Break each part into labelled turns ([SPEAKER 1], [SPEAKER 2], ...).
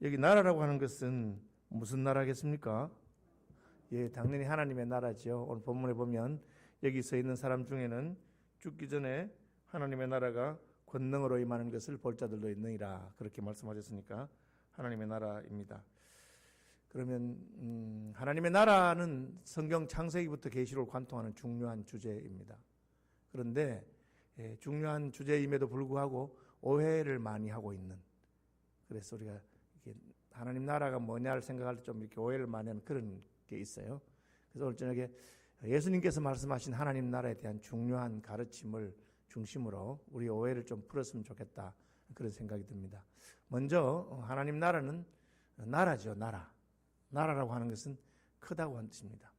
[SPEAKER 1] 여기 나라라고 하는 것은 무슨 나라겠습니까? 예, 당연히 하나님의 나라죠. 오늘 본문에 보면 여기 서 있는 사람 중에는 죽기 전에 하나님의 나라가 권능으로 임하는 것을 볼 자들도 있느니라 그렇게 말씀하셨으니까 하나님의 나라입니다. 그러면 하나님의 나라는 성경 창세기부터 계시록을 관통하는 중요한 주제입니다. 그런데 중요한 주제임에도 불구하고 오해를 많이 하고 있는, 그래서 우리가 하나님 나라가 뭐냐를 생각할 때 좀 이렇게 오해를 많이 하는 그런 게 있어요. 그래서 오늘 저녁에 예수님께서 말씀하신 하나님 나라에 대한 중요한 가르침을 중심으로 우리 오해를 좀 풀었으면 좋겠다 그런 생각이 듭니다. 먼저 하나님 나라는 나라죠. 나라라고 하는 것은 크다고 하는 뜻입니다.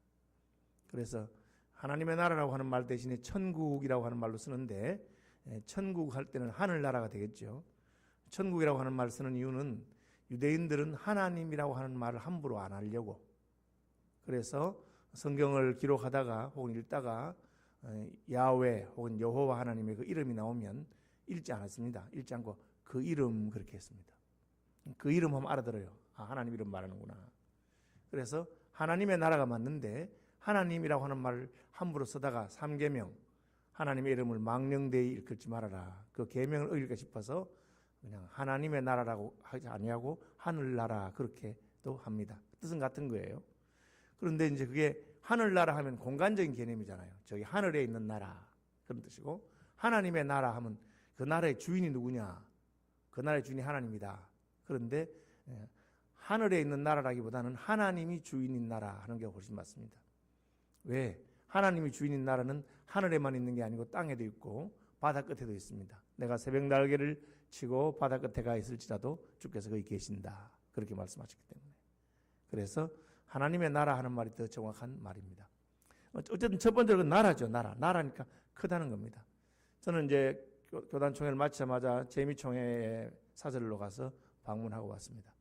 [SPEAKER 1] 그래서 하나님의 나라라고 하는 말 대신에 천국이라고 하는 말로 쓰는데, 천국 할 때는 하늘나라가 되겠죠. 천국이라고 하는 말을 쓰는 이유는 유대인들은 하나님이라고 하는 말을 함부로 안 하려고, 그래서 성경을 기록하다가 혹은 읽다가 야훼 혹은 여호와 하나님의 그 이름이 나오면 읽지 않았습니다. 읽지 않고 그 이름 그렇게 했습니다. 그 이름 하면 알아들어요. 아, 하나님 이름 말하는구나. 그래서 하나님의 나라가 맞는데 하나님이라고 하는 말을 함부로 쓰다가 3계명 하나님의 이름을 망령되이 일컫지 말아라, 그 계명을 어길까 싶어서 그냥 하나님의 나라라고 하지 아니하고 하늘나라 그렇게도 합니다. 뜻은 같은 거예요. 그런데 이제 그게 하늘나라 하면 공간적인 개념이잖아요. 저기 하늘에 있는 나라 그런 뜻이고, 하나님의 나라 하면 그 나라의 주인이 누구냐? 그 나라의 주인이 하나님이다. 그런데 하늘에 있는 나라라기보다는 하나님이 주인인 나라 하는 게 훨씬 맞습니다. 왜? 하나님이 주인인 나라는 하늘에만 있는 게 아니고 땅에도 있고 바다 끝에도 있습니다. 내가 새벽 날개를 치고 바다 끝에 가 있을지라도 주께서 거기 계신다 그렇게 말씀하셨기 때문에, 그래서 하나님의 나라 하는 말이 더 정확한 말입니다. 어쨌든 첫 번째로 나라죠. 나라니까 크다는 겁니다. 저는 이제 교단총회를 마치자마자 재미총회에 사절로 가서 방문하고 왔습니다.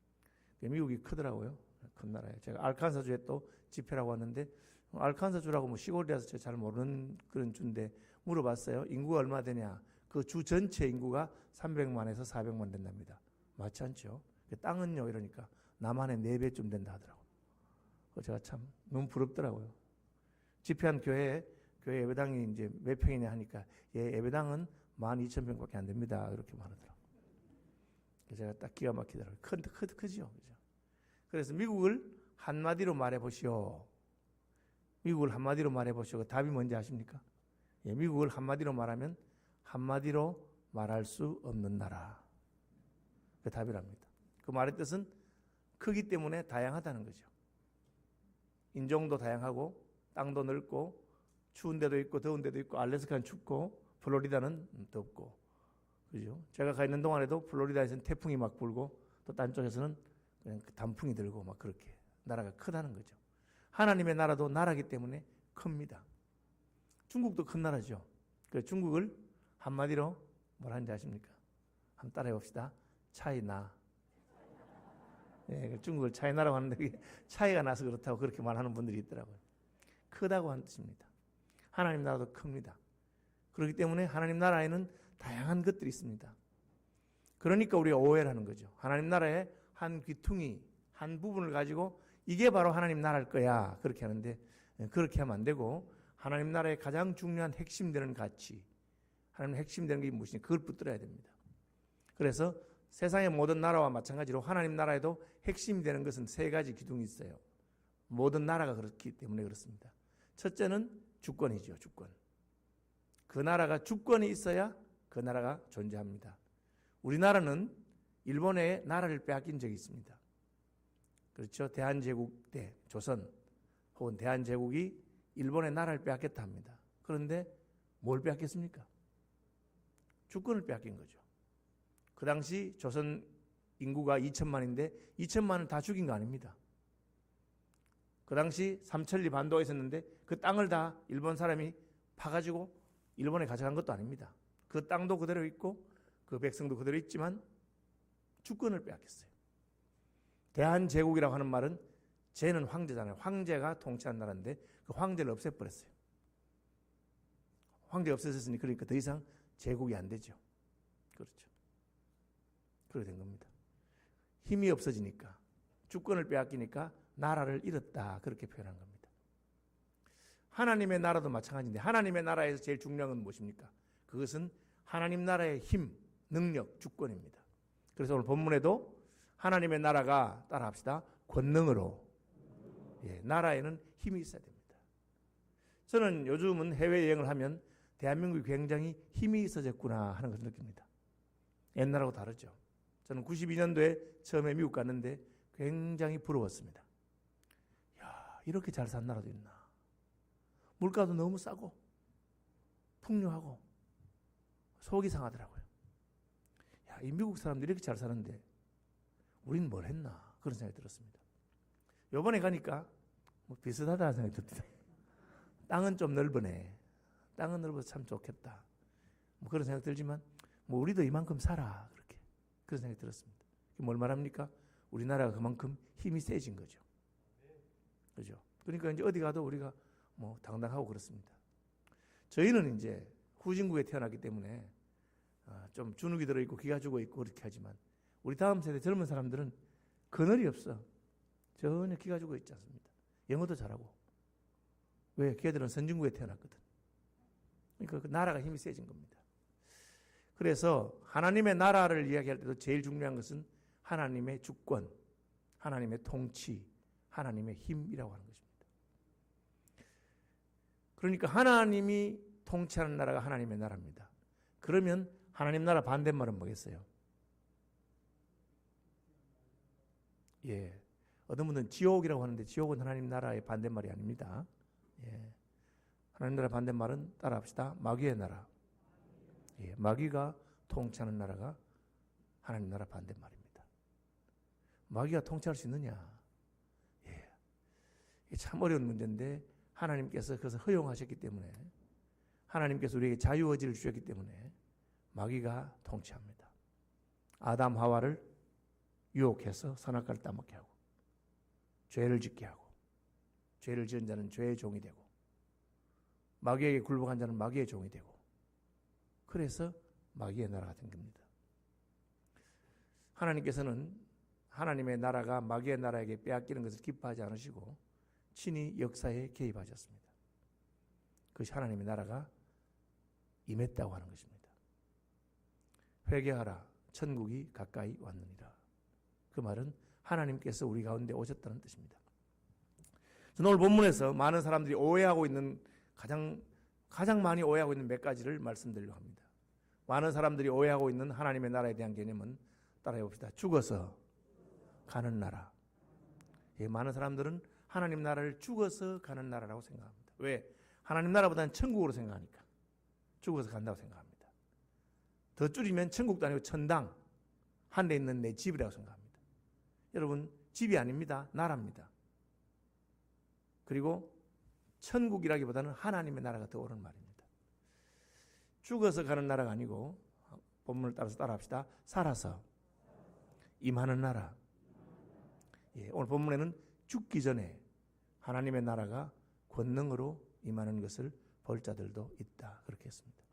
[SPEAKER 1] 미국이 크더라고요. 큰 나라예요. 제가 알칸사주에 또 집회라고 왔는데, 알칸사주라고 뭐 시골이라서 제가 잘 모르는 그런 주인데 물어봤어요. 인구가 얼마 되냐? 그 주 전체 인구가 300만에서 400만 된답니다. 맞지 않죠? 땅은요 이러니까 남한의 4배쯤 된다 하더라고요. 제가 참 너무 부럽더라고요. 집회한 교회 예배당이 이제 몇 평이냐 하니까 예배당은 12,000평밖에 안 됩니다. 이렇게 말하더라고요. 제가 딱 기가 막히더라고요. 크죠? 그죠? 그래서 미국을 한마디로 말해보시오. 미국을 한마디로 말해보시오. 그 답이 뭔지 아십니까? 미국을 한마디로 말하면 한마디로 말할 수 없는 나라. 그 답이랍니다. 그 말의 뜻은 크기 때문에 다양하다는 거죠. 인종도 다양하고 땅도 넓고 추운 데도 있고 더운 데도 있고 알래스카는 춥고 플로리다는 덥고, 그죠? 제가 가 있는 동안에도 플로리다에서는 태풍이 막 불고 또 딴 쪽에서는 그냥 단풍이 들고 막 그렇게 나라가 크다는 거죠. 하나님의 나라도 나라기 때문에 큽니다. 중국도 큰 나라죠. 그래서 중국을 한마디로 뭐라 하는지 아십니까? 한번 따라해 봅시다. 차이나. 중국을 차이나라고 하는데 차이가 나서 그렇다고 그렇게 말하는 분들이 있더라고요. 크다고 하는 뜻입니다. 하나님 나라도 큽니다. 그렇기 때문에 하나님 나라에는 다양한 것들이 있습니다. 그러니까 우리가 오해를 하는 거죠. 하나님 나라의 한 귀퉁이, 한 부분을 가지고 이게 바로 하나님 나라일 거야 그렇게 하는데, 그렇게 하면 안 되고 하나님 나라의 가장 중요한 핵심되는 가치, 하나님 핵심되는 게 무엇이냐 그걸 붙들어야 됩니다. 그래서 세상의 모든 나라와 마찬가지로 하나님 나라에도 핵심이 되는 것은 3가지 기둥이 있어요. 모든 나라가 그렇기 때문에 그렇습니다. 첫째는 주권이죠. 주권. 그 나라가 주권이 있어야 그 나라가 존재합니다. 우리나라는 일본의 나라를 빼앗긴 적이 있습니다. 그렇죠. 대한제국 때 조선 혹은 대한제국이 일본의 나라를 빼앗겼다 합니다. 그런데 뭘 빼앗겼습니까? 주권을 빼앗긴 거죠. 그 당시 조선 인구가 2천만인데 2천만을 다 죽인 거 아닙니다. 그 당시 삼천리 반도가 있었는데 그 땅을 다 일본 사람이 파가지고 일본에 가져간 것도 아닙니다. 그 땅도 그대로 있고 그 백성도 그대로 있지만 주권을 빼앗겼어요. 대한제국이라고 하는 말은 제는 황제잖아요. 황제가 통치한 나라인데 그 황제를 없애버렸어요. 황제가 없어졌으니 그러니까 더 이상 제국이 안 되죠. 그렇죠. 그렇게 된 겁니다. 힘이 없어지니까, 주권을 빼앗기니까 나라를 잃었다, 그렇게 표현한 겁니다. 하나님의 나라도 마찬가지인데, 하나님의 나라에서 제일 중요한 건 무엇입니까? 그것은 하나님 나라의 힘, 능력, 주권입니다. 그래서 오늘 본문에도 하나님의 나라가, 따라합시다, 권능으로, 나라에는 힘이 있어야 됩니다. 저는 요즘은 해외여행을 하면 대한민국이 굉장히 힘이 있어졌구나 하는 것을 느낍니다. 옛날하고 다르죠. 저는 92년도에 처음에 미국 갔는데 굉장히 부러웠습니다. 야, 이렇게 잘 산 나라도 있나. 물가도 너무 싸고 풍요하고 속이 상하더라고요. 야, 이 미국 사람들이 이렇게 잘 사는데 우린 뭘 했나, 그런 생각이 들었습니다. 요번에 가니까 뭐 비슷하다는 생각이 듭니다. 땅은 좀 넓으네. 땅은 넓어서 참 좋겠다. 뭐 그런 생각 들지만 뭐 우리도 이만큼 살아, 그렇게 그런 생각이 들었습니다. 뭘 말합니까? 우리나라가 그만큼 힘이 세진 거죠. 그죠? 그러니까 이제 어디 가도 우리가 뭐 당당하고 그렇습니다. 저희는 이제 후진국에 태어났기 때문에 좀 주눅이 들어있고 기가 죽어 있고 그렇게 하지만, 우리 다음 세대 젊은 사람들은 그늘이 없어. 전혀 기가 죽어 있지 않습니다. 영어도 잘하고. 왜? 걔들은 선진국에 태어났거든. 그러니까 그 나라가 힘이 세진 겁니다. 그래서 하나님의 나라를 이야기할 때도 제일 중요한 것은 하나님의 주권, 하나님의 통치, 하나님의 힘이라고 하는 것입니다. 그러니까 하나님이 통치하는 나라가 하나님의 나라입니다. 그러면 하나님 나라 반대말은 뭐겠어요? 예, 어떤 분은 지옥이라고 하는데 지옥은 하나님 나라의 반대말이 아닙니다. 예, 하나님 나라 반대말은, 따라합시다, 마귀의 나라. 예, 마귀가 통치하는 나라가 하나님 나라 반대말입니다. 마귀가 통치할 수 있느냐? 예, 이게 참 어려운 문제인데 하나님께서 그것을 허용하셨기 때문에, 하나님께서 우리에게 자유의지를 주셨기 때문에 마귀가 통치합니다. 아담 하와를 유혹해서 선악과를 따먹게 하고, 죄를 짓게 하고, 죄를 지은 자는 죄의 종이 되고, 마귀에게 굴복한 자는 마귀의 종이 되고, 그래서 마귀의 나라가 된 겁니다. 하나님께서는 하나님의 나라가 마귀의 나라에게 빼앗기는 것을 기뻐하지 않으시고 친히 역사에 개입하셨습니다. 그것이 하나님의 나라가 임했다고 하는 것입니다. 회개하라, 천국이 가까이 왔느니라. 그 말은 하나님께서 우리 가운데 오셨다는 뜻입니다. 저는 오늘 본문에서 많은 사람들이 오해하고 있는, 가장 많이 오해하고 있는 몇 가지를 말씀드리려고 합니다. 많은 사람들이 오해하고 있는 하나님의 나라에 대한 개념은, 따라해 봅시다. 죽어서 가는 나라. 예, 많은 사람들은 하나님 나라를 죽어서 가는 나라라고 생각합니다. 왜? 하나님 나라보다는 천국으로 생각하니까 죽어서 간다고 생각합니다. 더 줄이면 천국도 아니고 천당, 하늘에 있는 내 집이라고 생각합니다. 여러분, 집이 아닙니다. 나라입니다. 그리고 천국이라기보다는 하나님의 나라가 더 옳은 말입니다. 죽어서 가는 나라가 아니고, 본문을 따라서 따라합시다. 살아서 임하는 나라. 예, 오늘 본문에는 죽기 전에 하나님의 나라가 권능으로 임하는 것을 볼 자들도 있다, 그렇게 했습니다.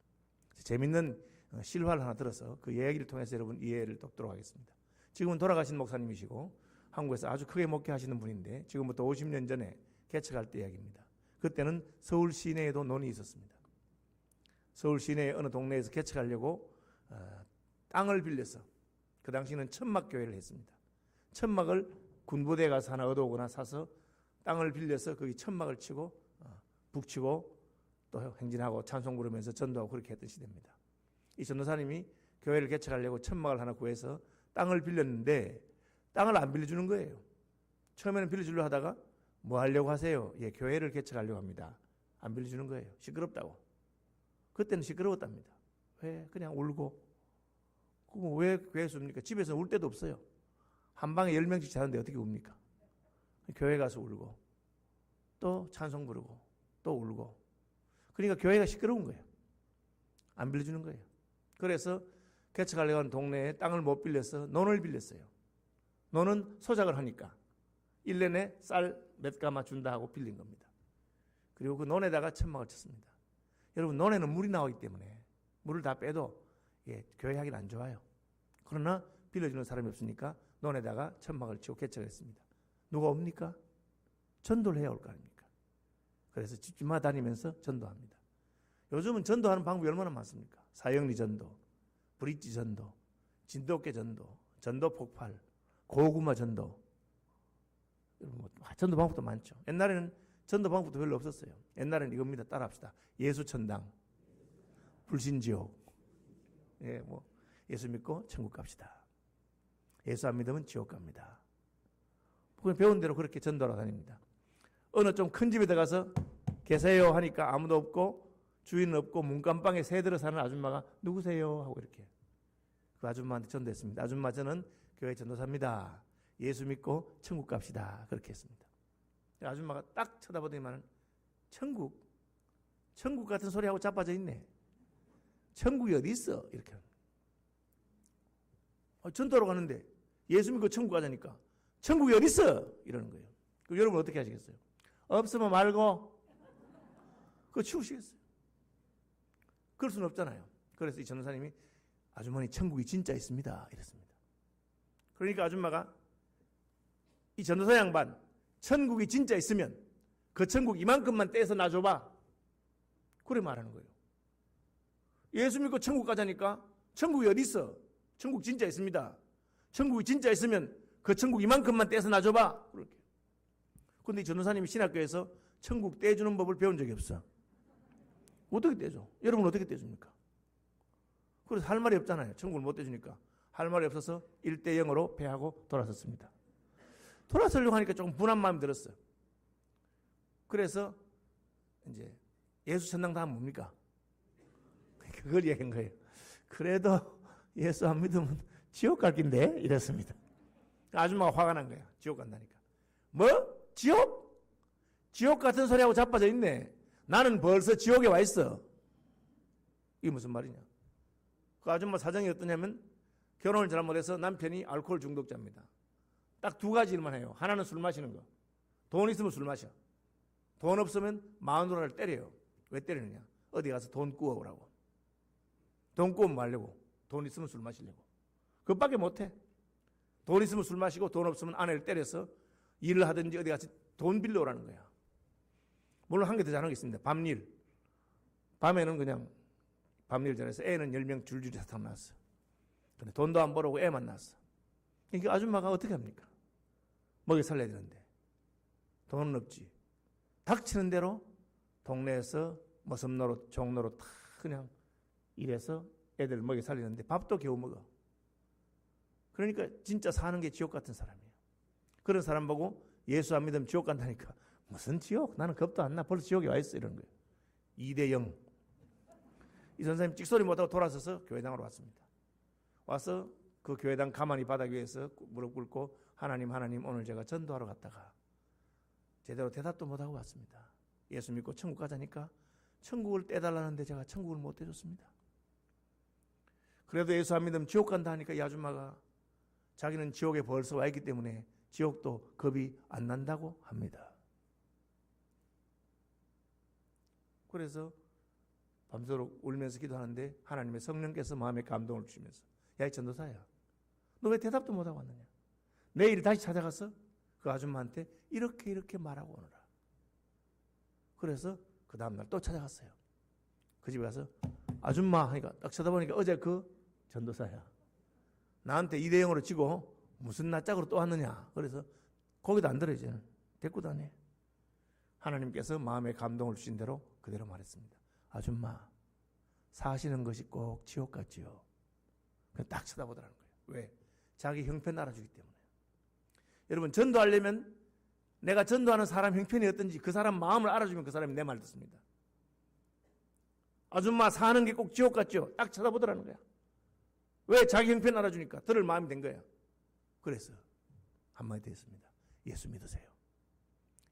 [SPEAKER 1] 재밌는 실화를 하나 들어서 그 이야기를 통해서 여러분 이해를 돕도록 하겠습니다. 지금은 돌아가신 목사님이시고 한국에서 아주 크게 목회하시는 분인데, 지금부터 50년 전에 개척할 때 이야기입니다. 그때는 서울 시내에도 논이 있었습니다. 서울 시내의 어느 동네에서 개척하려고 땅을 빌려서, 그 당시는 천막교회를 했습니다. 천막을 군부대에 가서 하나 얻어오거나 사서 땅을 빌려서 거기 천막을 치고 북치고 또 행진하고 찬송 부르면서 전도하고 그렇게 했던 시대입니다. 이 전도사님이 교회를 개척하려고 천막을 하나 구해서 땅을 빌렸는데 땅을 안 빌려주는 거예요. 처음에는 빌려주려 하다가 뭐 하려고 하세요? 예, 교회를 개척하려고 합니다. 안 빌려주는 거예요. 시끄럽다고. 그때는 시끄러웠답니다. 왜? 그냥 울고. 그럼 왜 교회에서 웁니까? 집에서 울 데도 없어요. 한 방에 10명씩 자는데 어떻게 웁니까? 교회 가서 울고 또 찬송 부르고 또 울고. 그러니까 교회가 시끄러운 거예요. 안 빌려주는 거예요. 그래서 개척하려고 하는 동네에 땅을 못 빌려서 논을 빌렸어요. 논은 소작을 하니까 1년에 쌀 몇 가마 준다 하고 빌린 겁니다. 그리고 그 논에다가 천막을 쳤습니다. 여러분, 논에는 물이 나오기 때문에 물을 다 빼도 교회 하기는 안 좋아요. 그러나 빌려주는 사람이 없으니까 논에다가 천막을 치고 개척했습니다. 누가 옵니까? 전도를 해야 올 거 아닙니까? 그래서 집집마다 다니면서 전도합니다. 요즘은 전도하는 방법이 얼마나 많습니까? 사형리 전도, 브릿지 전도, 진돗개 전도, 전도 폭발, 고구마 전도. 전도 방법도 많죠. 옛날에는 전도 방법도 별로 없었어요. 옛날에는 이겁니다. 따라합시다. 예수천당, 불신지옥. 예, 예수 믿고 천국 갑시다. 예수 안 믿으면 지옥 갑니다. 그냥 배운 대로 그렇게 전도하러 다닙니다. 어느 좀 큰 집에 들어가서 계세요 하니까 아무도 없고 주인 없고 문간방에 새들어 사는 아줌마가 누구세요? 하고 이렇게 그 아줌마한테 전도했습니다. 아줌마 저는 교회 전도사입니다. 예수 믿고 천국 갑시다. 그렇게 했습니다. 아줌마가 딱 쳐다보더니만 천국 같은 소리하고 자빠져 있네. 천국이 어디 있어? 이렇게 전도하러 가는데 예수 믿고 천국 가자니까 천국이 어디 있어? 이러는 거예요. 그럼 여러분 어떻게 하시겠어요? 없으면 말고 그거 치우시겠어요? 그럴 수는 없잖아요. 그래서 이 전도사님이 아주머니 천국이 진짜 있습니다. 이랬습니다. 그러니까 아줌마가 이 전도사 양반 천국이 진짜 있으면 그 천국 이만큼만 떼서 놔줘봐. 그래 말하는 거예요. 예수 믿고 천국 가자니까 천국이 어디 있어? 천국 진짜 있습니다. 천국이 진짜 있으면 그 천국 이만큼만 떼서 놔줘봐. 그렇게. 그런데 이 전도사님이 신학교에서 천국 떼주는 법을 배운 적이 없어. 어떻게 떼줘? 여러분 어떻게 떼줍니까? 그래서 할 말이 없잖아요. 천국을 못 떼주니까. 할 말이 없어서 1대0으로 패하고 돌아섰습니다. 돌아서려고 하니까 조금 분한 마음이 들었어요. 그래서 이제 예수 천당 다음 뭡니까? 그걸 얘기한 거예요. 그래도 예수 안 믿으면 지옥 갈 긴데 이랬습니다. 아줌마가 화가 난 거야. 지옥 간다니까. 뭐? 지옥? 지옥 같은 소리하고 자빠져 있네. 나는 벌써 지옥에 와 있어. 이게 무슨 말이냐? 그 아줌마 사정이 어떠냐면 결혼을 잘못해서 남편이 알코올 중독자입니다. 딱 두 가지 일만 해요. 하나는 술 마시는 거. 돈 있으면 술 마셔. 돈 없으면 마누라를 때려요. 왜 때리느냐? 어디 가서 돈 구워오라고. 돈 구우면 뭐 하려고? 돈 있으면 술 마시려고. 그것밖에 못해. 돈 있으면 술 마시고 돈 없으면 아내를 때려서 일을 하든지 어디 가서 돈 빌려오라는 거야. 물론 한 개 더 잘하는 게 있습니다. 밤일. 밤에는 그냥 밤일 잘해서 애는 10명 줄줄이 다 낳았어. 근데 돈도 안 벌어오고 애만 낳았어. 그러니까 아줌마가 어떻게 합니까? 먹여 살려야 되는데 돈은 없지. 닥치는 대로 동네에서 머슴노릇, 종노릇 다 그냥 일해서 애들 먹여 살리는데 밥도 겨우 먹어. 그러니까 진짜 사는 게 지옥 같은 사람이에요. 그런 사람 보고 예수 안 믿으면 지옥 간다니까. 무슨 지옥? 나는 겁도 안 나. 벌써 지옥에 와 있어. 이런 거예요. 2대0. 이 선생님 찍소리 못하고 돌아서서 교회당으로 왔습니다. 와서 그 교회당 가만히 바닥 위에서 무릎 꿇고 하나님 오늘 제가 전도하러 갔다가 제대로 대답도 못하고 왔습니다. 예수 믿고 천국 가자니까 천국을 떼달라는데 제가 천국을 못 떼줬습니다. 그래도 예수 안 믿으면 지옥 간다 하니까 이 아줌마가 자기는 지옥에 벌써 와 있기 때문에 지옥도 겁이 안 난다고 합니다. 그래서 밤새도록 울면서 기도하는데 하나님의 성령께서 마음에 감동을 주시면서 야, 이 전도사야, 너 왜 대답도 못하고 왔느냐? 내일 다시 찾아가서 그 아줌마한테 이렇게 말하고 오너라. 그래서 그 다음날 또 찾아갔어요. 그 집에 가서 아줌마 하니까 딱 쳐다보니까 어제 그 전도사야. 나한테 2대0으로 지고 무슨 낯짝으로 또 왔느냐. 그래서 거기도 안 들어 이제는. 데리고 다녀. 하나님께서 마음에 감동을 주신 대로 그대로 말했습니다. 아줌마, 사시는 것이 꼭 지옥 같지요. 그냥 딱 쳐다보더라는 거예요. 왜? 자기 형편 알아주기 때문에. 여러분, 전도하려면 내가 전도하는 사람 형편이 어떤지 그 사람 마음을 알아주면 그 사람이 내 말 듣습니다. 아줌마, 사는 게 꼭 지옥 같죠? 딱 쳐다보더라는 거야. 왜? 자기 형편 알아주니까 들을 마음이 된 거야. 그래서 한마디 했습니다. 예수 믿으세요.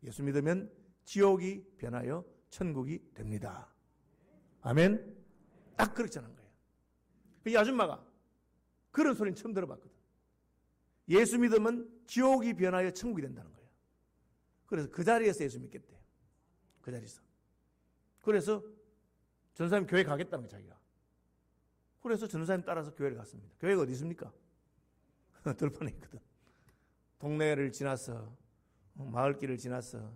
[SPEAKER 1] 예수 믿으면 지옥이 변하여 천국이 됩니다. 아멘? 딱 그렇게 전한 거예요. 이 아줌마가 그런 소리는 처음 들어봤거든. 예수 믿으면 지옥이 변하여 천국이 된다는 거예요. 그래서 그 자리에서 예수 믿겠대요. 그 자리에서. 그래서 전사님 교회 가겠다는 거예요, 자기가. 그래서 전사님 따라서 교회를 갔습니다. 교회가 어디 있습니까? 들판에 있거든. 동네를 지나서 마을길을 지나서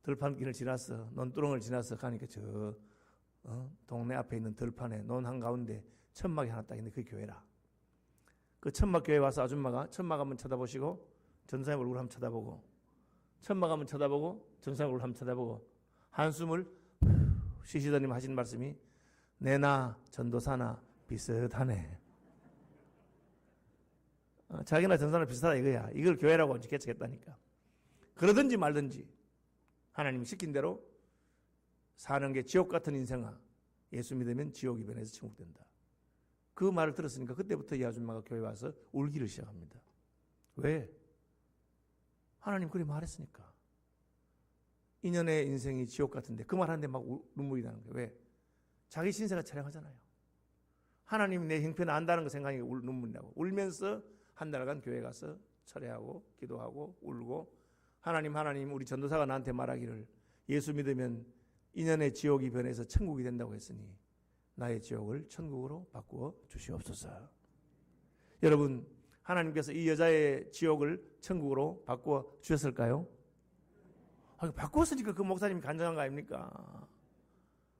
[SPEAKER 1] 들판길을 지나서 논두렁을 지나서 가니까 저 동네 앞에 있는 들판에 논 한가운데 천막이 하나 딱 있는데 그게 교회라. 그 천막 교회 와서 아줌마가 천막 한번 쳐다보시고 전사님 얼굴 한번 쳐다보고 천막 한번 쳐다보고 전사님 얼굴 한번 쳐다보고 한숨을 쉬시더니 하신 말씀이 내나 전도사나 비슷하네. 자기나 전사나 비슷하다 이거야. 이걸 교회라고 개척했다니까. 그러든지 말든지 하나님이 시킨 대로 사는 게 지옥 같은 인생아. 예수 믿으면 지옥이 변해서 천국 된다. 그 말을 들었으니까 그때부터 이 아줌마가 교회 와서 울기를 시작합니다. 왜? 하나님 그리 말했으니까. 인연의 인생이 지옥 같은데 그 말 하는데 막 눈물이 나는 거예요. 왜? 자기 신세가 촬영하잖아요. 하나님이 내 형편을 안다는 거 생각이 눈물이 나고 울면서 한 달간 교회 가서 철회하고 기도하고 울고 하나님 우리 전도사가 나한테 말하기를 예수 믿으면 인연의 지옥이 변해서 천국이 된다고 했으니 나의 지옥을 천국으로 바꾸어 주시옵소서. 여러분 하나님께서 이 여자의 지옥을 천국으로 바꾸어 주셨을까요? 바꾸었으니까 그 목사님이 간증한 거 아닙니까?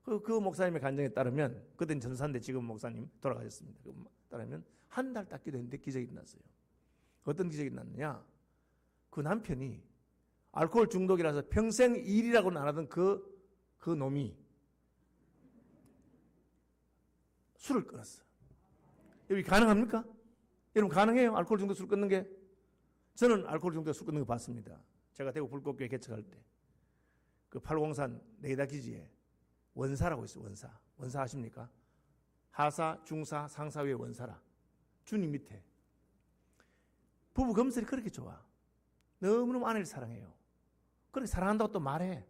[SPEAKER 1] 그 목사님의 간증에 따르면 그땐 전사인데 지금 목사님 돌아가셨습니다. 따르면 한 달 딱 기도했는데 기적이 났어요. 어떤 기적이 났느냐? 그 남편이 알코올 중독이라서 평생 일이라고는 안 하던 그 놈이 술을 끊었어. 여기 가능합니까? 여러분 가능해요? 알코올 중독 술 끊는 게? 저는 알코올 중독 술 끊는 거 봤습니다. 제가 대구 불꽃교회 개척할 때 그 팔공산 레이다 기지에 원사라고 있어요. 원사 아십니까? 하사, 중사, 상사 위에 원사라. 주님 밑에. 부부 검설이 그렇게 좋아. 너무너무 아내를 사랑해요. 그렇게 사랑한다고 또 말해.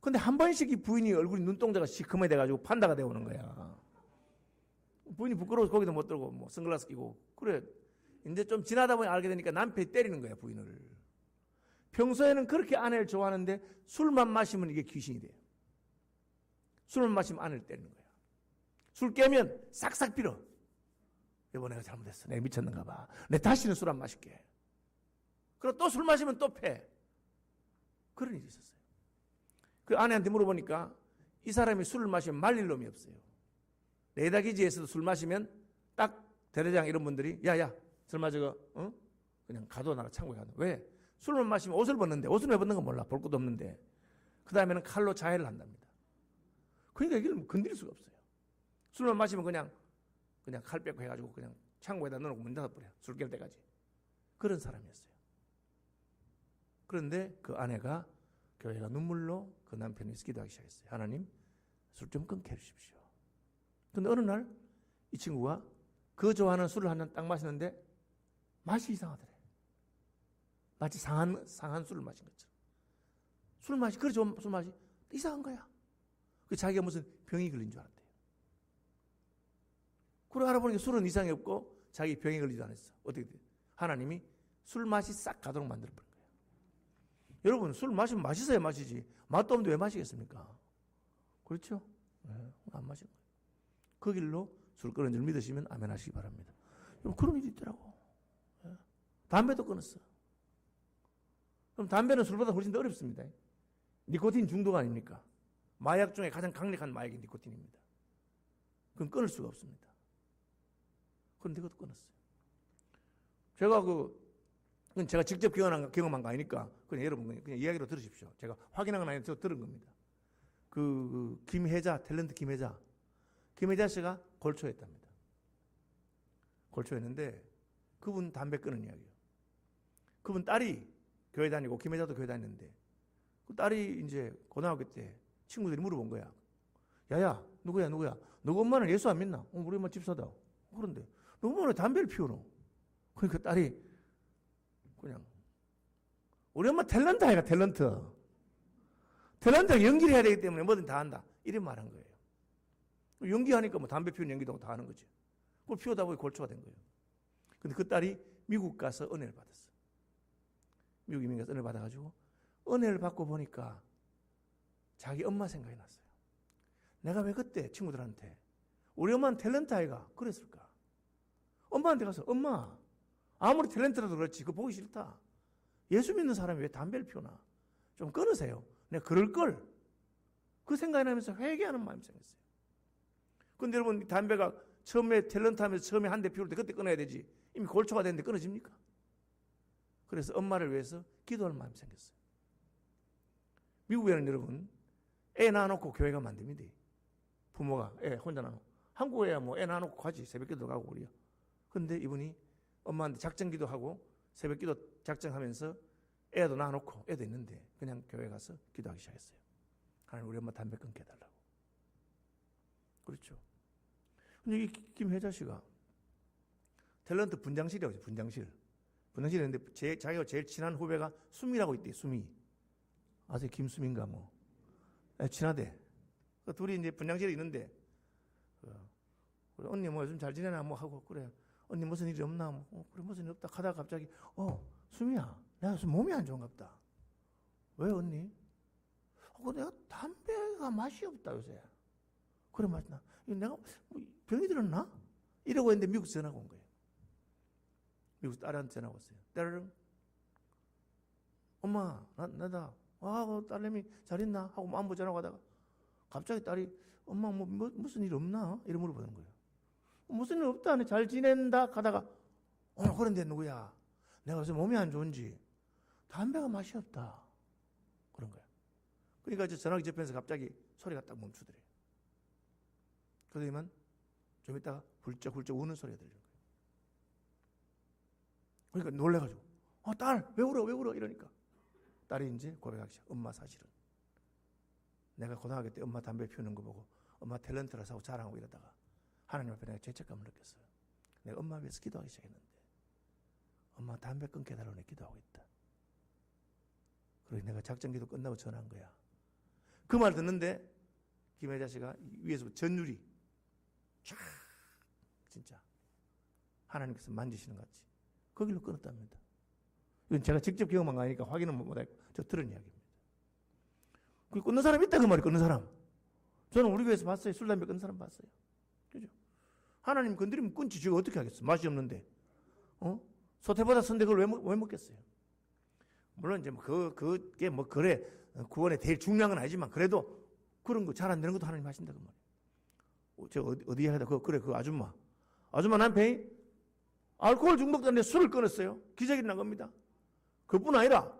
[SPEAKER 1] 근데 한 번씩 이 부인이 얼굴이 눈동자가 시커멓게 돼가지고 판다가 되어오는 거야. 부인이 부끄러워서 거기도 못 들고 뭐 선글라스 끼고. 그래. 이제 좀 지나다 보니 알게 되니까 남편이 때리는 거야, 부인을. 평소에는 그렇게 아내를 좋아하는데 술만 마시면 이게 귀신이 돼요. 술만 마시면 아내를 때리는 거야. 술 깨면 싹싹 빌어. 여보 내가 잘못했어. 내가 미쳤는가 봐. 내 다시는 술 안 마실게. 그리고 또 술 마시면 또 패. 그런 일이 있었어요. 그 아내한테 물어보니까 이 사람이 술을 마시면 말릴 놈이 없어요. 레이다 기지에서도 술 마시면 딱 대대장 이런 분들이 야야 설마 저거 그냥 가둬놔라 창고에 가둬. 왜? 술을 마시면 옷을 벗는데 옷을 왜 벗는 건 몰라. 볼 것도 없는데 그 다음에는 칼로 자해를 한답니다. 그러니까 이걸 건드릴 수가 없어요. 술을 마시면 그냥 칼 뺏고 해가지고 그냥 창고에다 넣어놓고 문 닫아버려. 술 깰 때까지. 그런 사람이었어요. 그런데 그 아내가 교회가 눈물로 그 남편이 기도하기 시작했어요. 하나님 술 좀 끊게 해주십시오. 근데 어느 날 이 친구가 그 좋아하는 술을 한 잔 딱 마시는데 맛이 이상하더래. 마치 상한 술을 마신 것처럼. 그래 좋은 술 맛이 이상한 거야. 그 자기가 무슨 병이 걸린 줄 알았대요. 그러고 알아보니까 술은 이상이 없고 자기 병이 걸리지도 않았어. 어떻게 돼? 하나님이 술 맛이 싹 가도록 만들어버린 거예요. 여러분 술 마시면 맛있어야 마시지. 맛도 없는데 왜 마시겠습니까? 그렇죠? 네, 안 마시는 거예요. 그 길로 술 끊은 줄 믿으시면 아멘 하시기 바랍니다. 여러분 그런 일이 있더라고. 네. 담배도 끊었어. 그럼 담배는 술보다 훨씬 더 어렵습니다. 니코틴 중독 아닙니까? 마약 중에 가장 강력한 마약이 니코틴입니다. 그건 끊을 수가 없습니다. 그런데 그것도 끊었어요. 제가 직접 경험한 거 아니니까 그냥 여러분 그냥 이야기로 들으십시오. 제가 확인한 건 아니라 들은 겁니다. 김혜자 탤런트 김혜자 씨가 골초했답니다. 골초했는데 그분 담배 끊은 이야기예요. 그분 딸이 교회 다니고 김혜자도 교회 다녔는데 그 딸이 이제 고등학교 때 친구들이 물어본 거야. 야야 누구야? 너 엄마는 예수 안 믿나? 우리 엄마 집사다. 그런데 너 엄마는 왜 담배를 피우노? 그러니까 딸이 그냥 우리 엄마 탤런트 아이가 탤런트가 연기를 해야 되기 때문에 뭐든 다 한다. 이런 말 한 거예요. 연기하니까 뭐 담배 피우는 연기도 다 하는 거지. 그걸 피우다 보니 골초가 된 거예요. 근데 그 딸이 미국 가서 은혜를 받았어. 미국 이민 가서 은혜를 받아가지고 은혜를 받고 보니까 자기 엄마 생각이 났어요. 내가 왜 그때 친구들한테 우리 엄마는 탤런트 아이가 그랬을까? 엄마한테 가서 엄마 아무리 탤런트라도 그렇지. 그거 보기 싫다. 예수 믿는 사람이 왜 담배를 피우나? 좀 끊으세요. 내가 그럴 걸. 그 생각이 나면서 회개하는 마음이 생겼어요. 근데 여러분, 담배가 처음에 탤런트 하면서 처음에 한 대 피울 때 그때 끊어야 되지. 이미 골초가 됐는데 끊어집니까? 그래서 엄마를 위해서 기도할 마음이 생겼어요. 미국에는 여러분, 애 낳아놓고 교회 가면 안 됩니다. 부모가 애 혼자 낳아놓고. 한국에야 뭐 애 낳아놓고 가지. 새벽기도 가고 그래요. 근데 이분이 엄마한테 작정기도 하고 새벽기도 작정하면서 애도 낳아놓고 애도 있는데 그냥 교회 가서 기도하기 시작했어요. 하나님, 우리 엄마 담배 끊게 해달라고. 그렇죠. 근데 이 김혜자 씨가 탤런트 분장실이라고 하죠. 분장실이 있는데 자기가 제일 친한 후배가 수미라고 있대. 수미. 아세요? 김수미인가 뭐. 친하대. 둘이 이제 분장실에 있는데 언니 뭐 요즘 잘 지내나 뭐 하고 그래. 언니 무슨 일이 없나 뭐. 그래 무슨 일 없다 하다가 갑자기 수미야, 내가 요즘 몸이 안 좋은가 보다. 왜 언니? 내가 담배가 맛이 없다 요새. 그래 맞나? 내가 병이 들었나? 이러고 있는데 미국 전화가 온 거예요. 미국 딸한테 전화가 왔어요. 딸은 엄마 나다. 딸내미 잘 있나? 하고 안부 전화가 하다가 갑자기 딸이 엄마 무슨 일 없나? 이러 물어보는 거예요. 무슨 일 없다. 잘 지낸다 하다가 그런데 누구야? 내가 요새 몸이 안 좋은지 담배가 맛이 없다. 그런 거야. 그러니까 이제 전화기 접해서 갑자기 소리가 딱 멈추더래요. 그러더니만 좀 있다가 훌쩍훌쩍 우는 소리가 들리는 거예요. 그러니까 놀래가지고 딸 왜 울어 이러니까 딸이 이제 고백하기 시작. 엄마 사실은 내가 고등학교 때 엄마 담배 피우는 거 보고 엄마 탤런트라서 하고 자랑하고 이러다가 하나님 앞에 내가 죄책감을 느꼈어요. 내가 엄마 위해서 기도하기 시작했는데 엄마 담배 끊게 해달라고 기도하고 있다. 그래서 내가 작전기도 끝나고 전화한 거야. 그 말 듣는데 김혜자 씨가 위에서 전율이 쫙 진짜 하나님께서 만지시는 것 같이 거기로 끊었답니다. 이건 제가 직접 경험한 거 아니니까 확인은 못하고 저 들은 이야기입니다. 그 끊는 사람 있다 그 말이. 끊는 사람. 저는 우리 교회에서 봤어요. 술 담배 끊는 사람 봤어요. 그죠? 하나님 건드리면 끊지. 지가 어떻게 하겠어? 맛이 없는데. 소태보다 선대 그걸 왜 먹겠어요? 물론 이제 그게 뭐 그래 구원에 제일 중요한 건 아니지만 그래도 그런 거 잘 안 되는 것도 하나님 하신다 그 말이에요. 저 어디 하다 그 아줌마 남편이 알코올 중독자인데 술을 끊었어요. 기적이 난 겁니다. 그뿐 아니라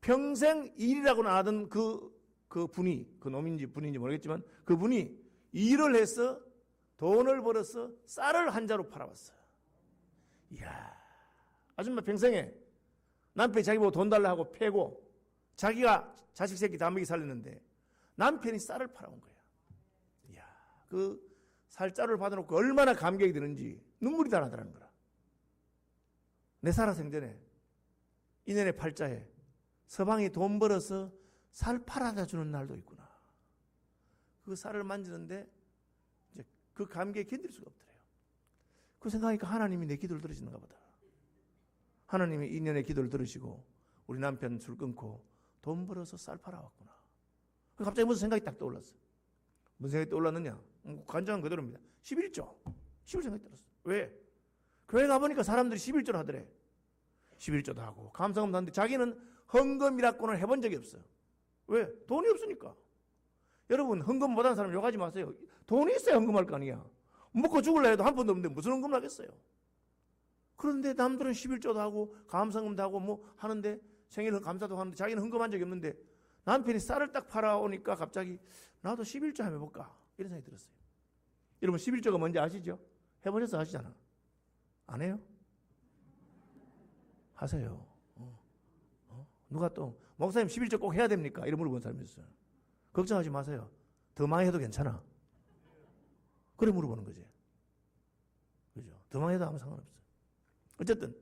[SPEAKER 1] 평생 일이라고 나하던 그 분이 그 놈인지 분인지 모르겠지만 그 분이 일을 해서 돈을 벌어서 쌀을 한 자루 팔아왔어요. 이야, 아줌마 평생에 남편이 자기 보고 돈 달라 하고 패고 자기가 자식 새끼 다 먹이 살렸는데 남편이 쌀을 팔아온 거야. 이야, 그 쌀자루를 받아놓고 얼마나 감격이 드는지 눈물이 다 나더라는 거라. 내 살아생전에 인연의 팔자에 서방이 돈 벌어서 쌀 팔아다 주는 날도 있구나. 그 쌀을 만지는데 이제 그 감격에 견딜 수가 없더래요. 그 생각하니까 하나님이 내 기도를 들으시는가 보다. 하나님이 인연의 기도를 들으시고 우리 남편 술 끊고 돈 벌어서 쌀 팔아왔구나. 갑자기 무슨 생각이 딱 떠올랐어요. 무슨 생각이 떠올랐느냐? 간장은 그대로입니다. 11조 생각이 들었어요. 왜? 교회 가보니까 사람들이 11조를 하더래. 11조도 하고 감사금도 하는데 자기는 헌금이라고는 해본 적이 없어요. 왜? 돈이 없으니까. 여러분 헌금 못하는 사람 욕하지 마세요. 돈이 있어야 헌금할 거 아니야. 먹고 죽을라 해도 한 푼도 없는데 무슨 헌금을 하겠어요. 그런데 남들은 11조도 하고 감사금도 하고 뭐 하는데 생일 감사도 하는데 자기는 헌금한 적이 없는데 남편이 쌀을 딱 팔아오니까 갑자기 나도 11조 한번 해볼까 이런 생각이 들었어요. 여러분 11조가 뭔지 아시죠? 해보셔서 아시잖아. 안 해요? 하세요. 누가 또 목사님 11조 꼭 해야 됩니까? 이런 물어보는 사람이 있어요. 걱정하지 마세요. 더 많이 해도 괜찮아. 그래 물어보는 거지. 그죠? 더 많이 해도 아무 상관없어요. 어쨌든